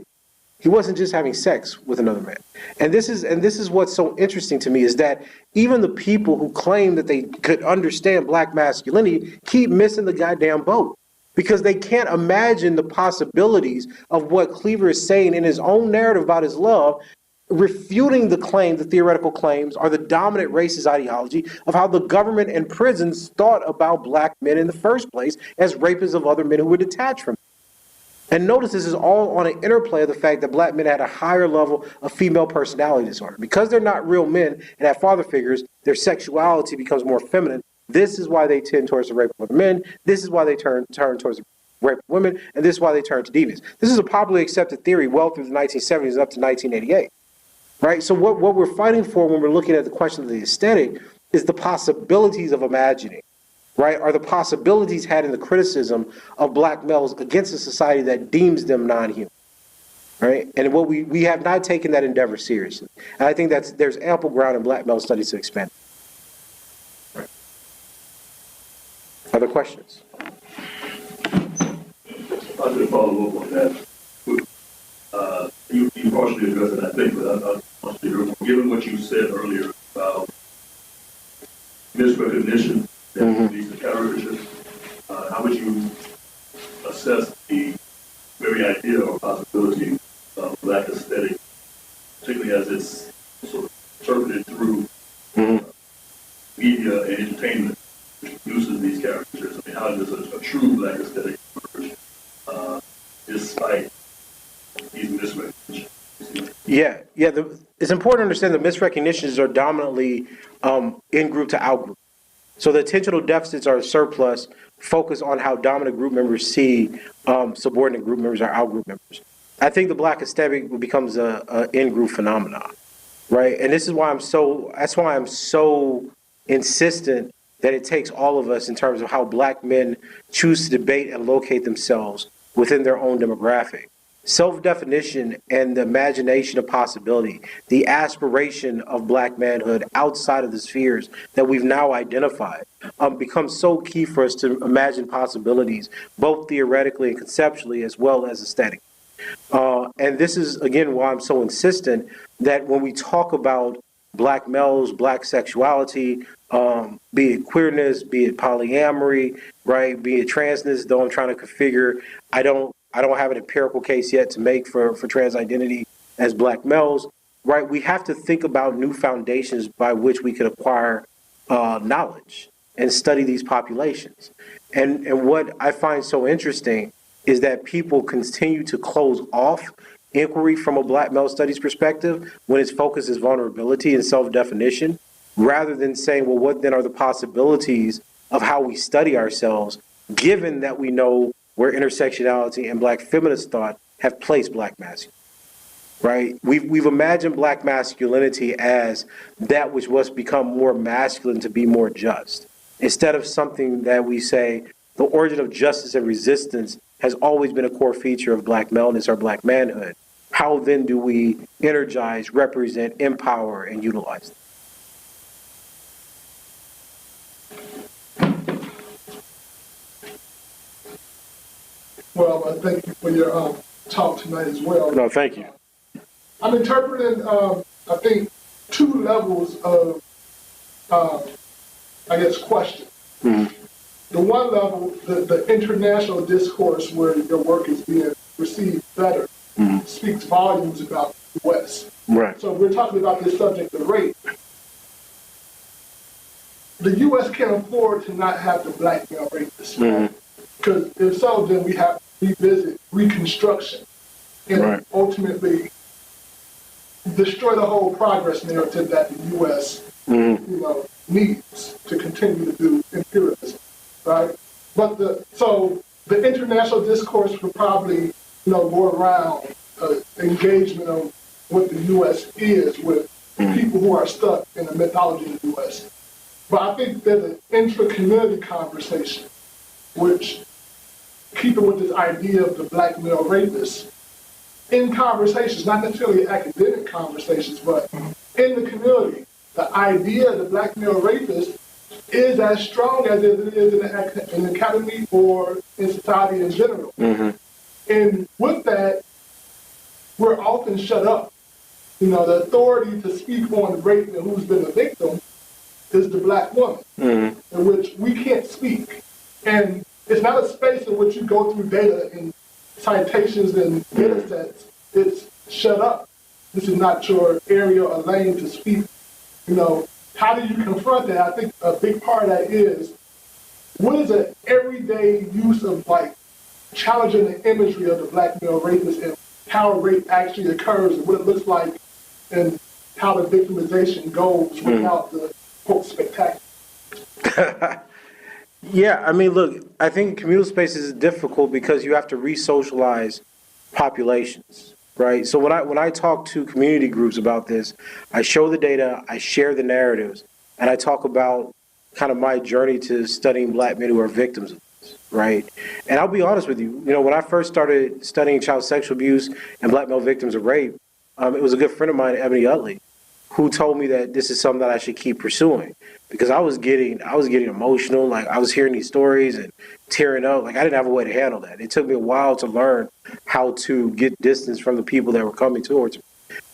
He wasn't just having sex with another man. And this is what's so interesting to me, is that even the people who claim that they could understand black masculinity keep missing the goddamn boat, because they can't imagine the possibilities of what Cleaver is saying in his own narrative about his love, refuting the theoretical claims, or the dominant racist ideology of how the government and prisons thought about black men in the first place as rapists of other men who were detached from them. And notice this is all on an interplay of the fact that black men had a higher level of female personality disorder. Because they're not real men and have father figures, their sexuality becomes more feminine. This is why they tend towards the rape of other men. This is why they turn towards the rape of women. And this is why they turn to deviance. This is a popularly accepted theory well through the 1970s and up to 1988. Right? So what we're fighting for when we're looking at the question of the aesthetic is the possibilities of imagining. Right, are the possibilities had in the criticism of black males against a society that deems them non-human, right? And what we have not taken that endeavor seriously. And I think there's ample ground in black male studies to expand. Right. Other questions? I'll just follow up on that. You partially addressed it, I think, but I want to hear, given what you said earlier about misrecognition, these caricatures, how would you assess the very idea or possibility of black aesthetic, particularly as it's sort of interpreted through media and entertainment, which produces these caricatures? I mean, how does a true black aesthetic emerge despite these Yeah. It's important to understand that misrecognitions are dominantly in-group to out-group. So the attentional deficits are surplus, focus on how dominant group members see subordinate group members or out-group members. I think the black aesthetic becomes a in-group phenomenon, right? And this is why that's why I'm so insistent that it takes all of us in terms of how black men choose to debate and locate themselves within their own demographic. Self-definition and the imagination of possibility, the aspiration of black manhood outside of the spheres that we've now identified, becomes so key for us to imagine possibilities, both theoretically and conceptually, as well as aesthetic. And this is, again, why I'm so insistent that when we talk about black males, black sexuality, be it queerness, be it polyamory, right, be it transness, though I'm trying to configure, I don't have an empirical case yet to make for trans identity as black males, right? We have to think about new foundations by which we could acquire knowledge and study these populations. And what I find so interesting is that people continue to close off inquiry from a black male studies perspective when its focus is vulnerability and self-definition, rather than saying, well, what then are the possibilities of how we study ourselves, given that we know where intersectionality and black feminist thought have placed black masculinity, right? We've imagined black masculinity as that which must become more masculine to be more just, instead of something that we say the origin of justice and resistance has always been a core feature of black maleness or black manhood. How then do we energize, represent, empower, and utilize them? Well, I thank you for your talk tonight as well. No, thank you. I'm interpreting, I think, two levels of, question. Mm-hmm. The one level, the international discourse where your work is being received better, speaks volumes about the West. Right. So we're talking about this subject of rape. The U.S. can't afford to not have the black male rapists. Because if so, then we have to revisit Reconstruction and ultimately destroy the whole progress narrative that the U.S. Needs to continue to do imperialism, right? But the international discourse would probably go around engagement of what the U.S. is with people who are stuck in the mythology of the U.S. But I think there's an intra-community conversation, which, keeping with this idea of the black male rapist, in conversations, not necessarily academic conversations, but in the community, the idea of the black male rapist is as strong as it is in the academy or in society in general. And with that, we're often shut up. The authority to speak on rape and who's been the victim is the black woman, in which we can't speak. And it's not a space in which you go through data and citations and data sets. It's shut up. This is not your area or lane to speak. How do you confront that? I think a big part of that is, what is an everyday use of challenging the imagery of the black male rapist and how rape actually occurs and what it looks like and how the victimization goes without the quote spectacular. Yeah, I mean, look, I think communal spaces is difficult because you have to re-socialize populations, right? So when I talk to community groups about this, I show the data, I share the narratives, and I talk about kind of my journey to studying black men who are victims of this, right? And I'll be honest with you, when I first started studying child sexual abuse and black male victims of rape, it was a good friend of mine, Ebony Utley, who told me that this is something that I should keep pursuing, because I was getting emotional. I was hearing these stories and tearing up. I didn't have a way to handle that. It took me a while to learn how to get distance from the people that were coming towards me.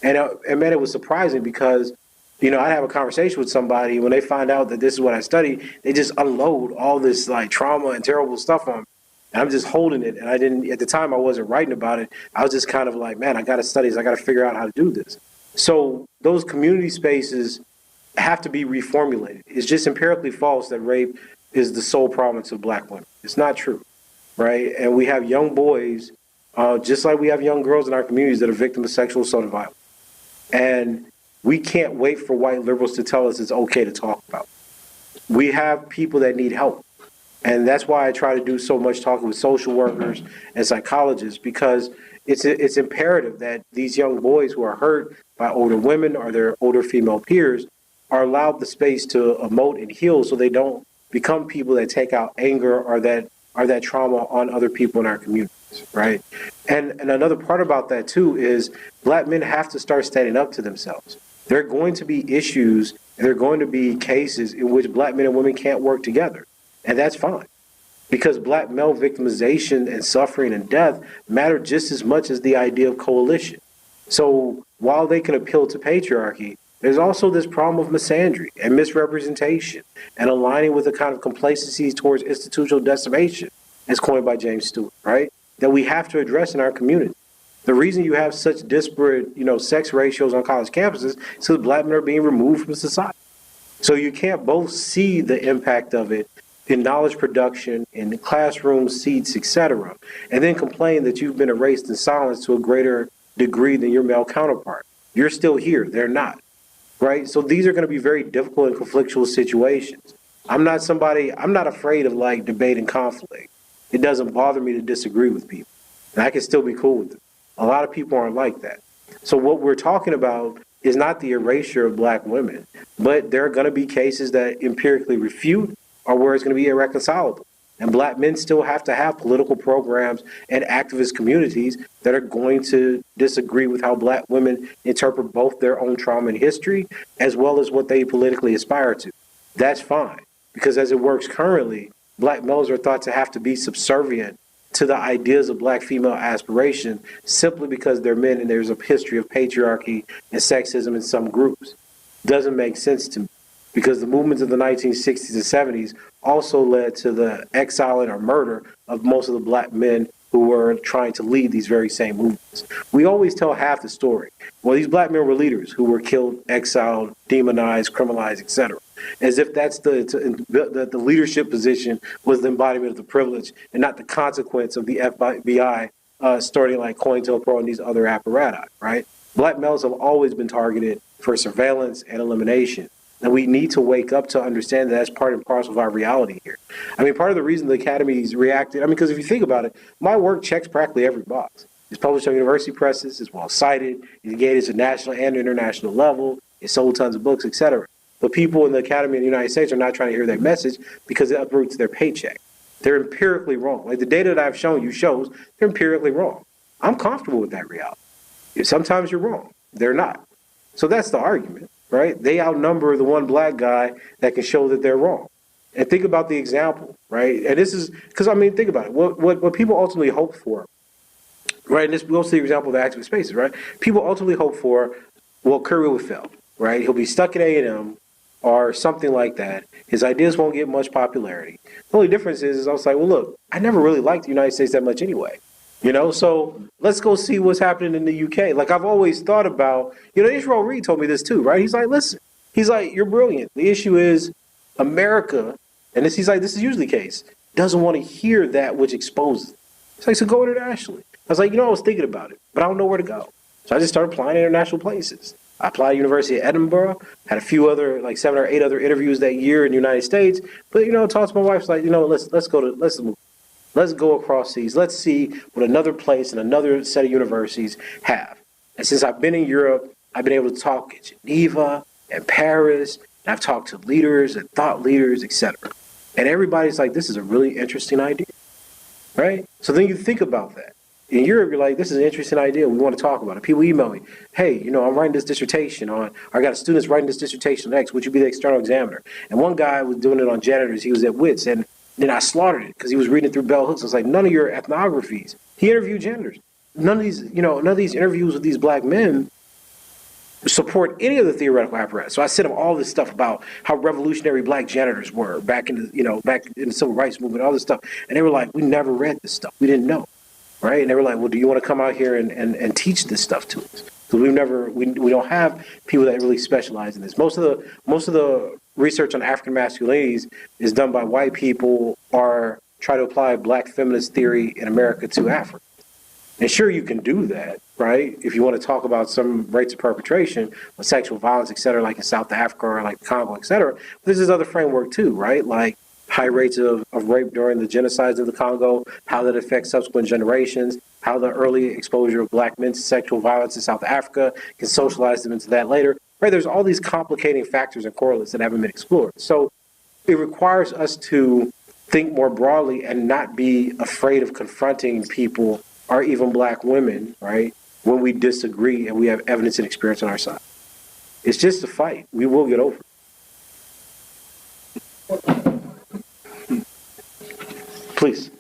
And man, it was surprising because, I'd have a conversation with somebody, when they find out that this is what I study, they just unload all this trauma and terrible stuff on me. And I'm just holding it. And at the time I wasn't writing about it. I was just kind of man, I got to study this. I got to figure out how to do this. So those community spaces have to be reformulated. It's just empirically false that rape is the sole province of black women. It's not true, right? And we have young boys, just like we have young girls in our communities that are victims of sexual assault and violence. And we can't wait for white liberals to tell us it's okay to talk about. We have people that need help. And that's why I try to do so much talking with social workers and psychologists, because it's imperative that these young boys who are hurt by older women or their older female peers are allowed the space to emote and heal, so they don't become people that take out anger or that trauma on other people in our communities, right? And another part about that too is black men have to start standing up to themselves. There are going to be issues and there are going to be cases in which black men and women can't work together. And that's fine, because black male victimization and suffering and death matter just as much as the idea of coalition. So while they can appeal to patriarchy, there's also this problem of misandry and misrepresentation and aligning with the kind of complacency towards institutional decimation, as coined by James Stewart, right? That we have to address in our community. The reason you have such disparate, sex ratios on college campuses is because black men are being removed from society. So you can't both see the impact of it in knowledge production, in classroom seats, etc., and then complain that you've been erased in silence to a greater degree than your male counterpart. You're still here, they're not, right? So these are going to be very difficult and conflictual situations. I'm not afraid of debate and conflict. It doesn't bother me to disagree with people, and I can still be cool with them. A lot of people aren't like that. So what we're talking about is not the erasure of black women, but there are going to be cases that empirically refute or where it's going to be irreconcilable. And black men still have to have political programs and activist communities that are going to disagree with how black women interpret both their own trauma and history, as well as what they politically aspire to. That's fine, because as it works currently, black males are thought to have to be subservient to the ideas of black female aspiration simply because they're men and there's a history of patriarchy and sexism in some groups. Doesn't make sense to me, because the movements of the 1960s and 70s also led to the exiling or murder of most of the black men who were trying to lead these very same movements. We always tell half the story. Well, these black men were leaders who were killed, exiled, demonized, criminalized, etc., as if that's the leadership position was the embodiment of the privilege and not the consequence of the FBI starting like COINTELPRO and these other apparati, right? Black males have always been targeted for surveillance and elimination. And we need to wake up to understand that that's part and parcel of our reality here. I mean, part of the reason the Academy's reacted, because if you think about it, my work checks practically every box. It's published on university presses, it's well cited, it's engaged at national and international level, it's sold tons of books, etc. But people in the Academy in the United States are not trying to hear that message because it uproots their paycheck. They're empirically wrong. Like the data that I've shown you shows they're empirically wrong. I'm comfortable with that reality. Sometimes you're wrong. They're not. So that's the argument. Right? They outnumber the one black guy that can show that they're wrong. And think about the example, right? And this is, because think about it. What people ultimately hope for, right? And this goes to the example of the activist spaces, right? People ultimately hope for, Curry will fail, right? He'll be stuck at A&M or something like that. His ideas won't get much popularity. The only difference is I was like, well, look, I never really liked the United States that much anyway. So let's go see what's happening in the UK. Like I've always thought about, Israel Reed told me this too, right? He's like, listen, you're brilliant. The issue is America, and this is usually the case, doesn't want to hear that which exposes it. It's like, so go internationally. I was like, I was thinking about it, but I don't know where to go. So I just started applying international places. I applied to University of Edinburgh, had a few other, 7 or 8 other interviews that year in the United States. But, talked to my wife, like, let's move. Let's go across seas. Let's see what another place and another set of universities have. And since I've been in Europe, I've been able to talk in Geneva and Paris, and I've talked to leaders and thought leaders, etc. And everybody's like, this is a really interesting idea, right? So then you think about that. In Europe, you're like, this is an interesting idea. We want to talk about it. People email me, hey, I'm writing this dissertation on, I got students writing this dissertation on X. Would you be the external examiner? And one guy was doing it on janitors. He was at WITS, and then I slaughtered it because he was reading it through bell hooks. I was like, none of your ethnographies. He interviewed genders. None of these interviews with these black men support any of the theoretical apparatus. So I sent him all this stuff about how revolutionary black janitors were back in the civil rights movement, all this stuff. And they were like, we never read this stuff. We didn't know. Right? And they were like, well, do you want to come out here and teach this stuff to us? Because we don't have people that really specialize in this. Most of the research on African masculinities is done by white people or try to apply black feminist theory in America to Africa. And sure, you can do that, right? If you want to talk about some rates of perpetration of sexual violence, et cetera, like in South Africa or like the Congo, et cetera. But there's this other framework too, right? Like high rates of rape during the genocides of the Congo, how that affects subsequent generations, how the early exposure of black men to sexual violence in South Africa can socialize them into that later, right? There's all these complicating factors and correlates that haven't been explored. So it requires us to think more broadly and not be afraid of confronting people or even black women, right, when we disagree and we have evidence and experience on our side. It's just a fight. We will get over it. Please.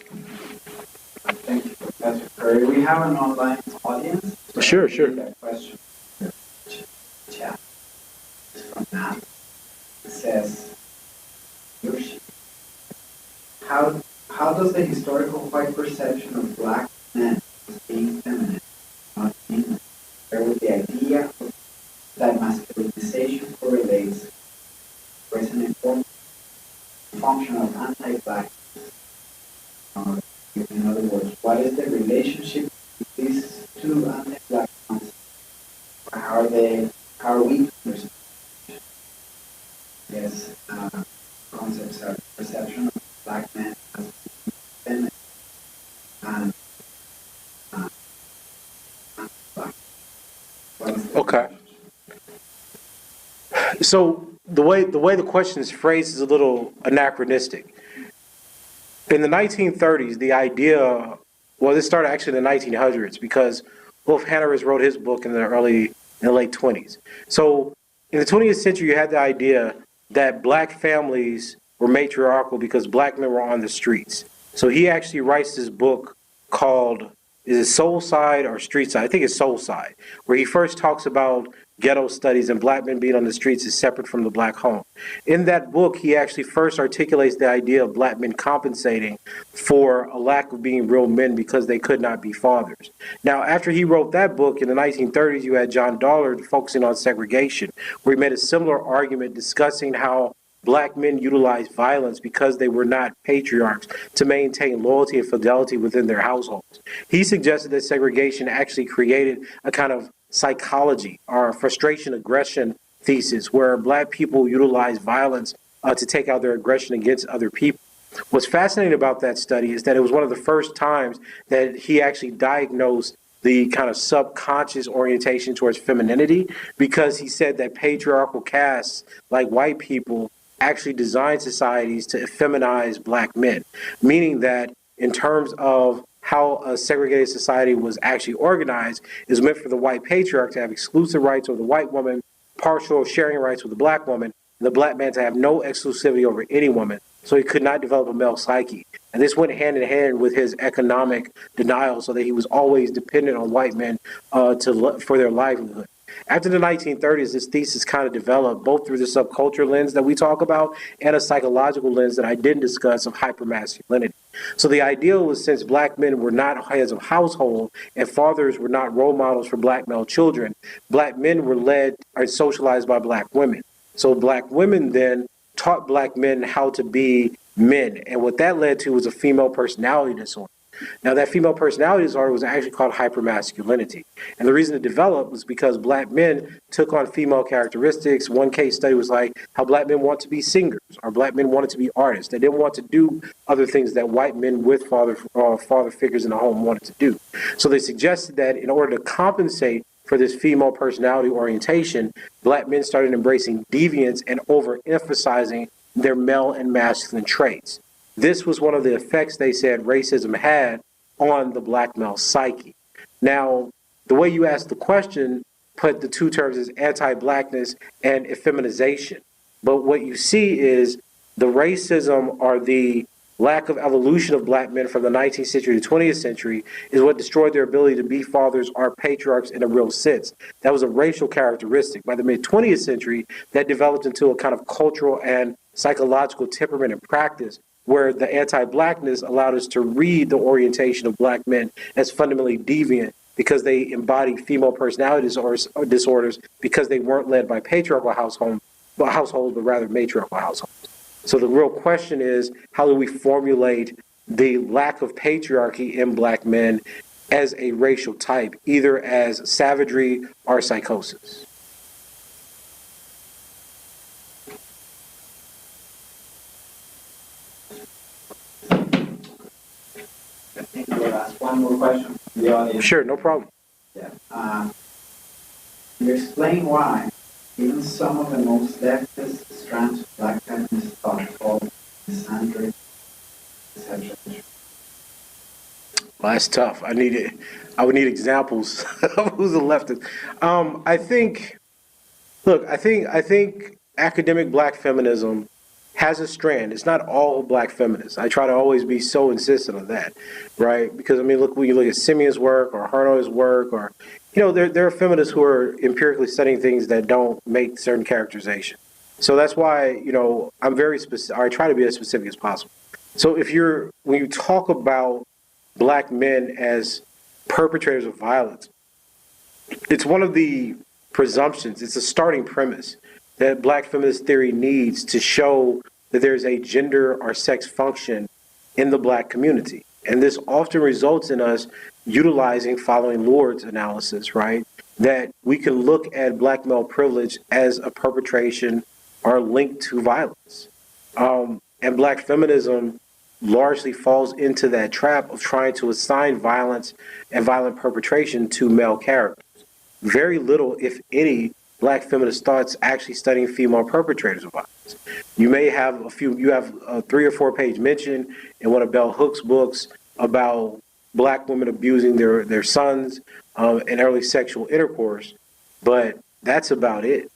Thank you, Professor Curry. We have an online audience. So Sure. That question. Chat. It's from Matt. It says, how does the historical white perception of black men as being feminine not being compare with the idea that masculinization correlates with an important function of anti-black? In other words, what is the relationship with these two anti-black concepts? How are we to understand? Yes, concepts are perception of black men as feminine and black. Okay. So the way the question is phrased is a little anachronistic. In the 1930s, the idea, well, this started actually in the 1900s because Wolf Hannah wrote his book in the late 20s. So in the 20th century, you had the idea that black families were matriarchal because black men were on the streets. So he actually writes this book called, is it Soul Side or Street Side? I think it's Soul Side, where he first talks about ghetto studies and black men being on the streets is separate from the black home. In that book, he actually first articulates the idea of black men compensating for a lack of being real men because they could not be fathers. Now, after he wrote that book in the 1930s, you had John Dollard focusing on segregation, where he made a similar argument discussing how black men utilized violence because they were not patriarchs to maintain loyalty and fidelity within their households. He suggested that segregation actually created a kind of psychology or frustration aggression thesis where black people utilize violence to take out their aggression against other people. What's fascinating about that study is that it was one of the first times that he actually diagnosed the kind of subconscious orientation towards femininity, because he said that patriarchal castes like white people actually designed societies to effeminize black men, meaning that in terms of how a segregated society was actually organized, is meant for the white patriarch to have exclusive rights over the white woman, partial sharing rights with the black woman, and the black man to have no exclusivity over any woman, so he could not develop a male psyche. And this went hand in hand with his economic denial, so that he was always dependent on white men for their livelihood. After the 1930s, this thesis kind of developed both through the subculture lens that we talk about and a psychological lens that I didn't discuss of hypermasculinity. So the idea was, since black men were not heads of household and fathers were not role models for black male children, black men were led or socialized by black women. So black women then taught black men how to be men. And what that led to was a female personality disorder. Now, that female personality disorder was actually called hypermasculinity. And the reason it developed was because black men took on female characteristics. One case study was like how black men want to be singers, or black men wanted to be artists. They didn't want to do other things that white men with father figures in the home wanted to do. So they suggested that in order to compensate for this female personality orientation, black men started embracing deviance and overemphasizing their male and masculine traits. This was one of the effects, they said, racism had on the black male psyche. Now, the way you asked the question put the two terms as anti-blackness and effeminization. But what you see is the racism or the lack of evolution of black men from the 19th century to 20th century is what destroyed their ability to be fathers or patriarchs in a real sense. That was a racial characteristic. By the mid-20th century, that developed into a kind of cultural and psychological temperament and practice, where the anti-blackness allowed us to read the orientation of black men as fundamentally deviant because they embodied female personality disorders because they weren't led by patriarchal households, but rather matriarchal households. So the real question is, how do we formulate the lack of patriarchy in black men as a racial type, either as savagery or psychosis. I think we'll ask one more question from the audience. Sure, no problem. Yeah. You explain why even some of the most leftist strands of black feminist thought fall misandric, conceptualized. Well, that's tough. I would need examples of who's a leftist. I think academic black feminism has a strand. It's not all black feminists. I try to always be so insistent on that, right? Because I mean, look, when you look at Simeon's work or Harno's work, or there are feminists who are empirically studying things that don't make certain characterization. So that's why I'm very specific. I try to be as specific as possible. So when you talk about black men as perpetrators of violence, it's one of the presumptions. It's a starting premise that black feminist theory needs to show that there's a gender or sex function in the black community. And this often results in us utilizing following Lord's analysis, right? That we can look at black male privilege as a perpetration or linked to violence. And black feminism largely falls into that trap of trying to assign violence and violent perpetration to male characters. Very little, if any, black feminist thoughts actually studying female perpetrators of violence. You may have a 3 or 4 page mention in one of Bell Hook's books about black women abusing their sons and early sexual intercourse, but that's about it.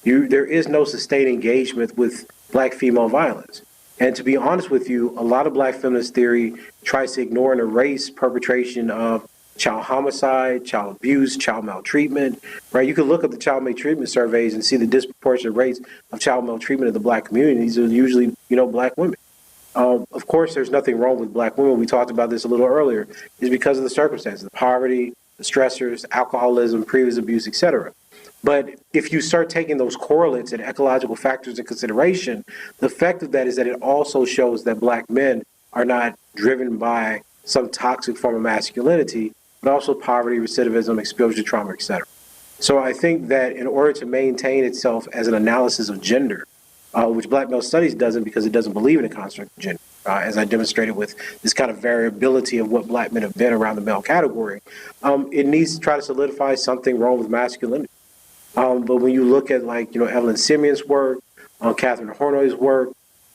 There is no sustained engagement with black female violence. And to be honest with you, a lot of black feminist theory tries to ignore and erase perpetration of child homicide, child abuse, child maltreatment, right? You can look up the child maltreatment surveys and see the disproportionate rates of child maltreatment in the black community. These are usually, black women. Of course, there's nothing wrong with black women. We talked about this a little earlier. It's because of the circumstances, the poverty, the stressors, alcoholism, previous abuse, etc. But if you start taking those correlates and ecological factors into consideration, the effect of that is that it also shows that black men are not driven by some toxic form of masculinity, but also poverty, recidivism, exposure to trauma, etc. So I think that in order to maintain itself as an analysis of gender, which black male studies doesn't because it doesn't believe in a construct of gender, as I demonstrated with this kind of variability of what black men have been around the male category, it needs to try to solidify something wrong with masculinity. But when you look at Evelyn Simeon's work, Catherine Hornoy's work,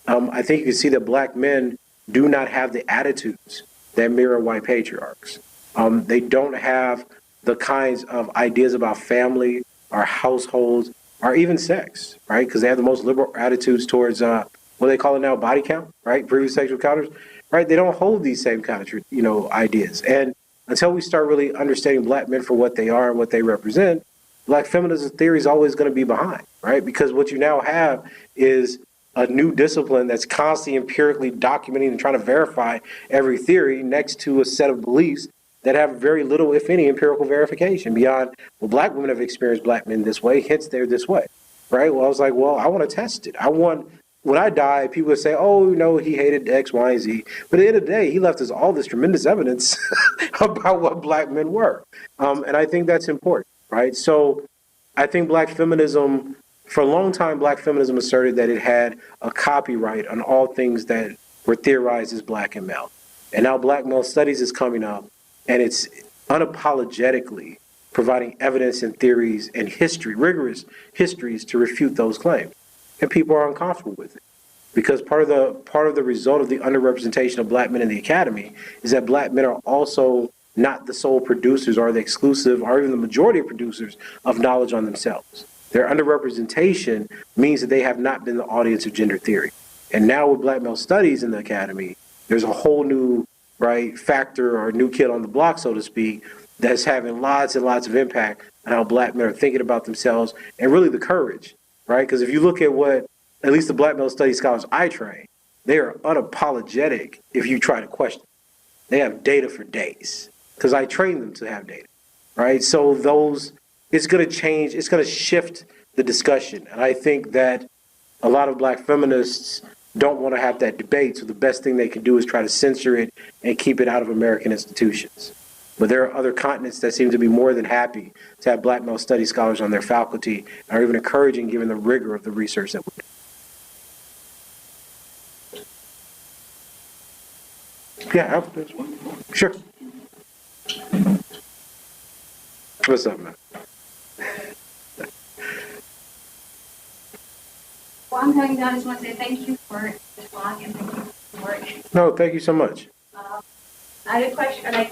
I think you can see that black men do not have the attitudes that mirror white patriarchs. They don't have the kinds of ideas about family or households or even sex, right? Because they have the most liberal attitudes towards what they call it now, body count, right? Previous sexual encounters, right? They don't hold these same kind of ideas. And until we start really understanding black men for what they are and what they represent, black feminism theory is always going to be behind, right? Because what you now have is a new discipline that's constantly empirically documenting and trying to verify every theory next to a set of beliefs that have very little, if any, empirical verification beyond, well, black women have experienced black men this way, hence they're this way, right? Well, I was like, well, I want to test it. When I die, people would say, oh, he hated X, Y, and Z. But at the end of the day, he left us all this tremendous evidence about what black men were. And I think that's important, right? So I think black feminism, for a long time, black feminism asserted that it had a copyright on all things that were theorized as black and male. And now black male studies is coming up, and it's unapologetically providing evidence and theories and history, rigorous histories to refute those claims. And people are uncomfortable with it. Because part of the result of the underrepresentation of black men in the academy is that black men are also not the sole producers or the exclusive or even the majority of producers of knowledge on themselves. Their underrepresentation means that they have not been the audience of gender theory. And now with black male studies in the academy, there's a whole new factor or new kid on the block, so to speak, that's having lots and lots of impact on how black men are thinking about themselves and really the courage, right? Because if you look at what at least the black male studies scholars I train, they are unapologetic if you try to question. They have data for days because I train them to have data, right? So it's going to change, it's going to shift the discussion. And I think that a lot of black feminists don't want to have that debate, so the best thing they can do is try to censor it and keep it out of American institutions. But there are other continents that seem to be more than happy to have black male study scholars on their faculty, and are even encouraging given the rigor of the research that we do. Yeah, sure. What's up, man? Well, I'm coming down. I just want to say thank you for the talk and thank you for the work. No, thank you so much. I had a question.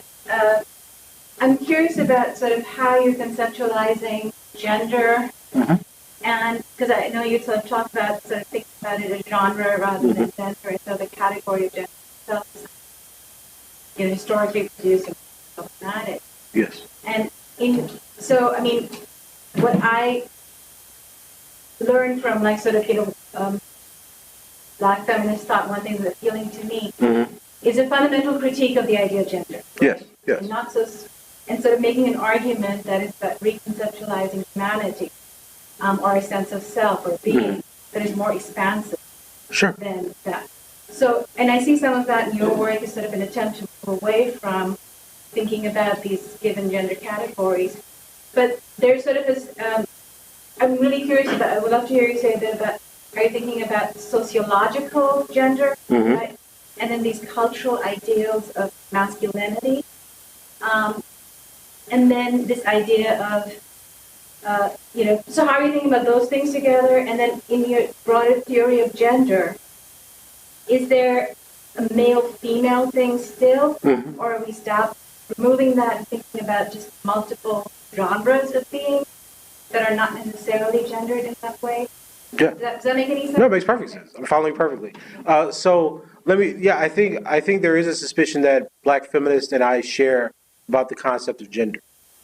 I'm curious about sort of how you're conceptualizing gender, and because I know you sort of talked about sort of thinking about it as genre rather than gender, and so the category of gender itself is, historically produced and problematic. Yes. And what I learned from black feminist thought, one thing that's appealing to me is a fundamental critique of the idea of gender. Yes, yes. And sort of making an argument that is about reconceptualizing humanity, or a sense of self or being that is more expansive than that. So, and I see some of that in your work as sort of an attempt to move away from thinking about these given gender categories. But there's sort of this, I'm really curious about, I would love to hear you say a bit about, are you thinking about sociological gender, right? And then these cultural ideals of masculinity. And then this idea of, so how are you thinking about those things together? And then in your broader theory of gender, is there a male-female thing still? Or are we stopped removing that and thinking about just multiple genres of being that are not necessarily gendered in that way? Yeah. Does that make any sense? No, it makes perfect sense. I'm following perfectly. So I think there is a suspicion that black feminists and I share about the concept of gender.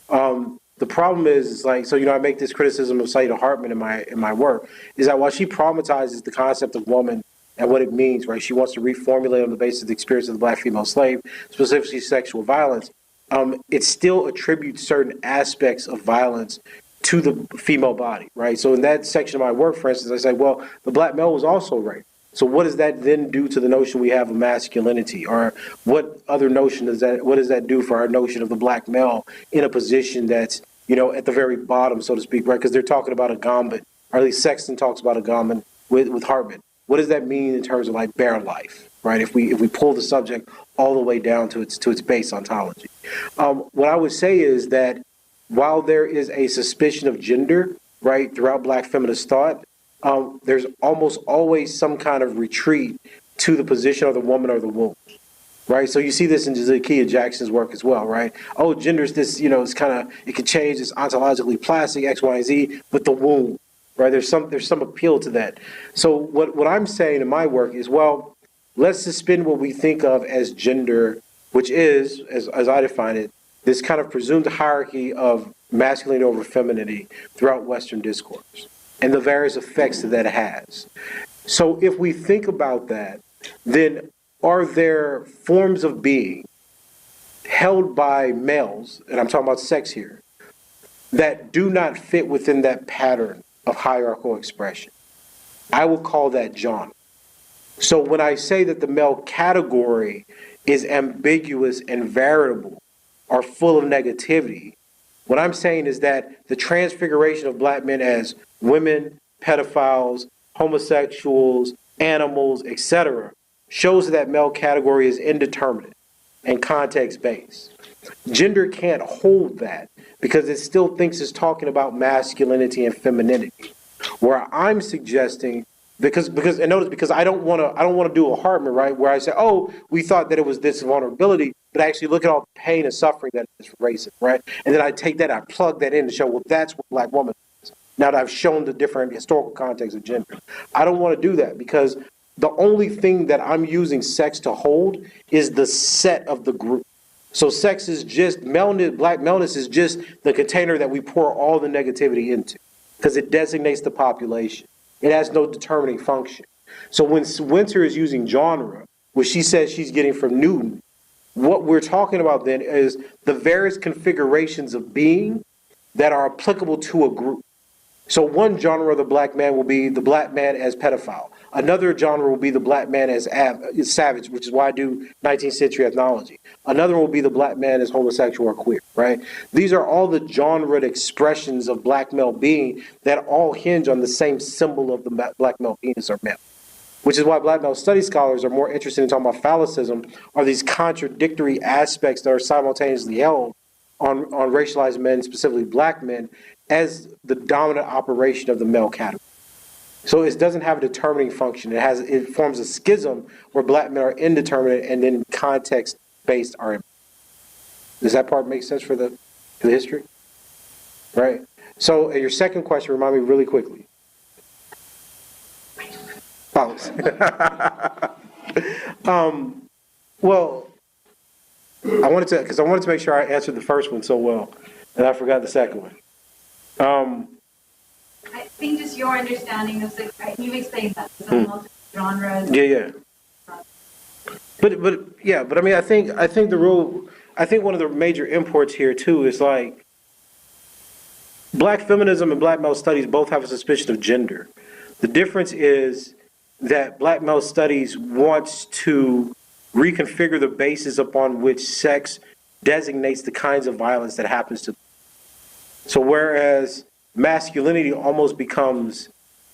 The problem is I make this criticism of Saida Hartman in my work, is that while she problematizes the concept of woman and what it means, right? She wants to reformulate on the basis of the experience of the black female slave, specifically sexual violence. It still attributes certain aspects of violence to the female body, right? So in that section of my work, for instance, I say, well, the black male was also raped. So what does that then do to the notion we have of masculinity? Or what other notion what does that do for our notion of the black male in a position that's, at the very bottom, so to speak, right? Because they're talking about a gambit, or at least Sexton talks about a gambit with Hartman. What does that mean in terms of bare life, right? If we pull the subject all the way down to its base ontology. What I would say is that while there is a suspicion of gender, right, throughout black feminist thought, there's almost always some kind of retreat to the position of the woman or the womb, right? So you see this in Zakiya Jackson's work as well, right? Oh, gender is this, it's it can change, it's ontologically plastic, X, Y, and Z, but the womb, right? There's some appeal to that. So what I'm saying in my work is, well, let's suspend what we think of as gender, which is, as I define it, this kind of presumed hierarchy of masculinity over femininity throughout Western discourse and the various effects that has. So if we think about that, then are there forms of being held by males, and I'm talking about sex here, that do not fit within that pattern of hierarchical expression? I will call that genre. So when I say that the male category is ambiguous and variable, are full of negativity, what I'm saying is that the transfiguration of black men as women, pedophiles, homosexuals, animals, etc., shows that male category is indeterminate and context-based. Gender can't hold that because it still thinks it's talking about masculinity and femininity. Where I'm suggesting, because I don't want to do a Hartman, right, where I say, oh, we thought that it was this vulnerability, but actually look at all the pain and suffering that is racism, right? And then I take that, I plug that in to show, well, that's what black woman is. Now that I've shown the different historical context of gender. I don't want to do that because the only thing that I'm using sex to hold is the set of the group. So sex is just, black maleness is just the container that we pour all the negativity into because it designates the population. It has no determining function. So when Winter is using genre, which she says she's getting from Newton, what we're talking about then is the various configurations of being that are applicable to a group. So one genre of the black man will be the black man as pedophile. Another genre will be the black man as savage, which is why I do 19th century ethnology. Another one will be the black man as homosexual or queer, right? These are all the genred expressions of black male being that all hinge on the same symbol of the black male penis or male. Which is why black male studies scholars are more interested in talking about phallicism, or these contradictory aspects that are simultaneously held on racialized men, specifically black men, as the dominant operation of the male category. So it doesn't have a determining function. It forms a schism where black men are indeterminate and then context-based are. Does that part make sense for the history? Right? So your second question, remind me really quickly. Pause. Well, I wanted to make sure I answered the first one so well, and I forgot the second one. I think just your understanding of you've explained that multiple genres. Yeah. But I mean, I think one of the major imports here too is like black feminism and black male studies both have a suspicion of gender. The difference is that black male studies wants to reconfigure the basis upon which sex designates the kinds of violence that happens to them. So whereas masculinity almost becomes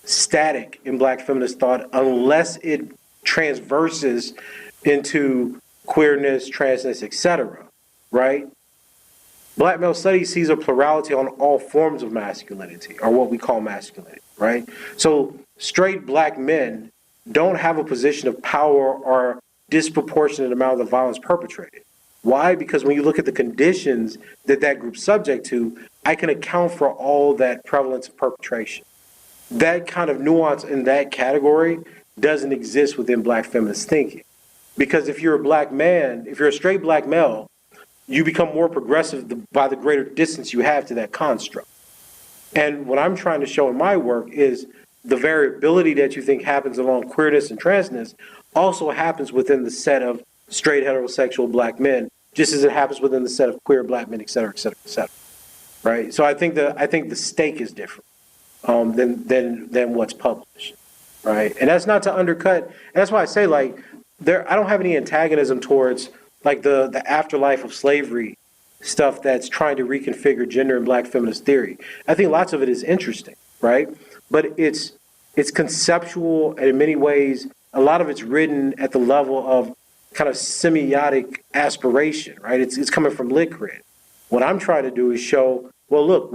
static in black feminist thought unless it transverses into queerness, transness, etc., right? Black male studies sees a plurality on all forms of masculinity, or what we call masculinity, right? So straight black men don't have a position of power or disproportionate amount of the violence perpetrated. Why? Because when you look at the conditions that group's subject to, I can account for all that prevalence of perpetration. That kind of nuance in that category doesn't exist within black feminist thinking. Because if you're a black man, if you're a straight black male, you become more progressive by the greater distance you have to that construct. And what I'm trying to show in my work is the variability that you think happens along queerness and transness also happens within the set of straight heterosexual black men, just as it happens within the set of queer black men, et cetera, et cetera, et cetera. Right? So I think the stake is different than what's published. Right? And that's not to undercut, and that's why I say I don't have any antagonism towards like the afterlife of slavery stuff that's trying to reconfigure gender and black feminist theory. I think lots of it is interesting, right? But it's conceptual, and in many ways, a lot of it's written at the level of kind of semiotic aspiration, right? It's coming from lit cred. What I'm trying to do is show, well, look,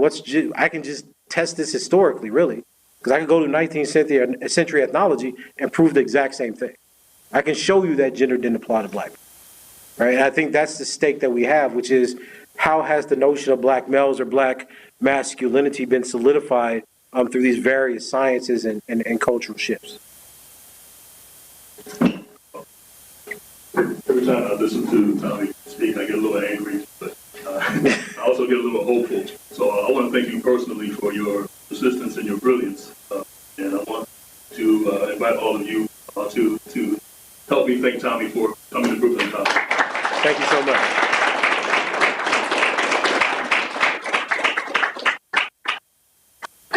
I can just test this historically, really, because I can go to 19th century ethnology and prove the exact same thing. I can show you that gender didn't apply to black people, right? And I think that's the stake that we have, which is how has the notion of black males or black masculinity been solidified through these various sciences and cultural shifts. Every time I listen to Tommy speak, I get a little angry, but I also get a little hopeful. So I want to thank you personally for your persistence and your brilliance. And I want to invite all of you to help me thank Tommy for coming to Brooklyn College. Thank you so much.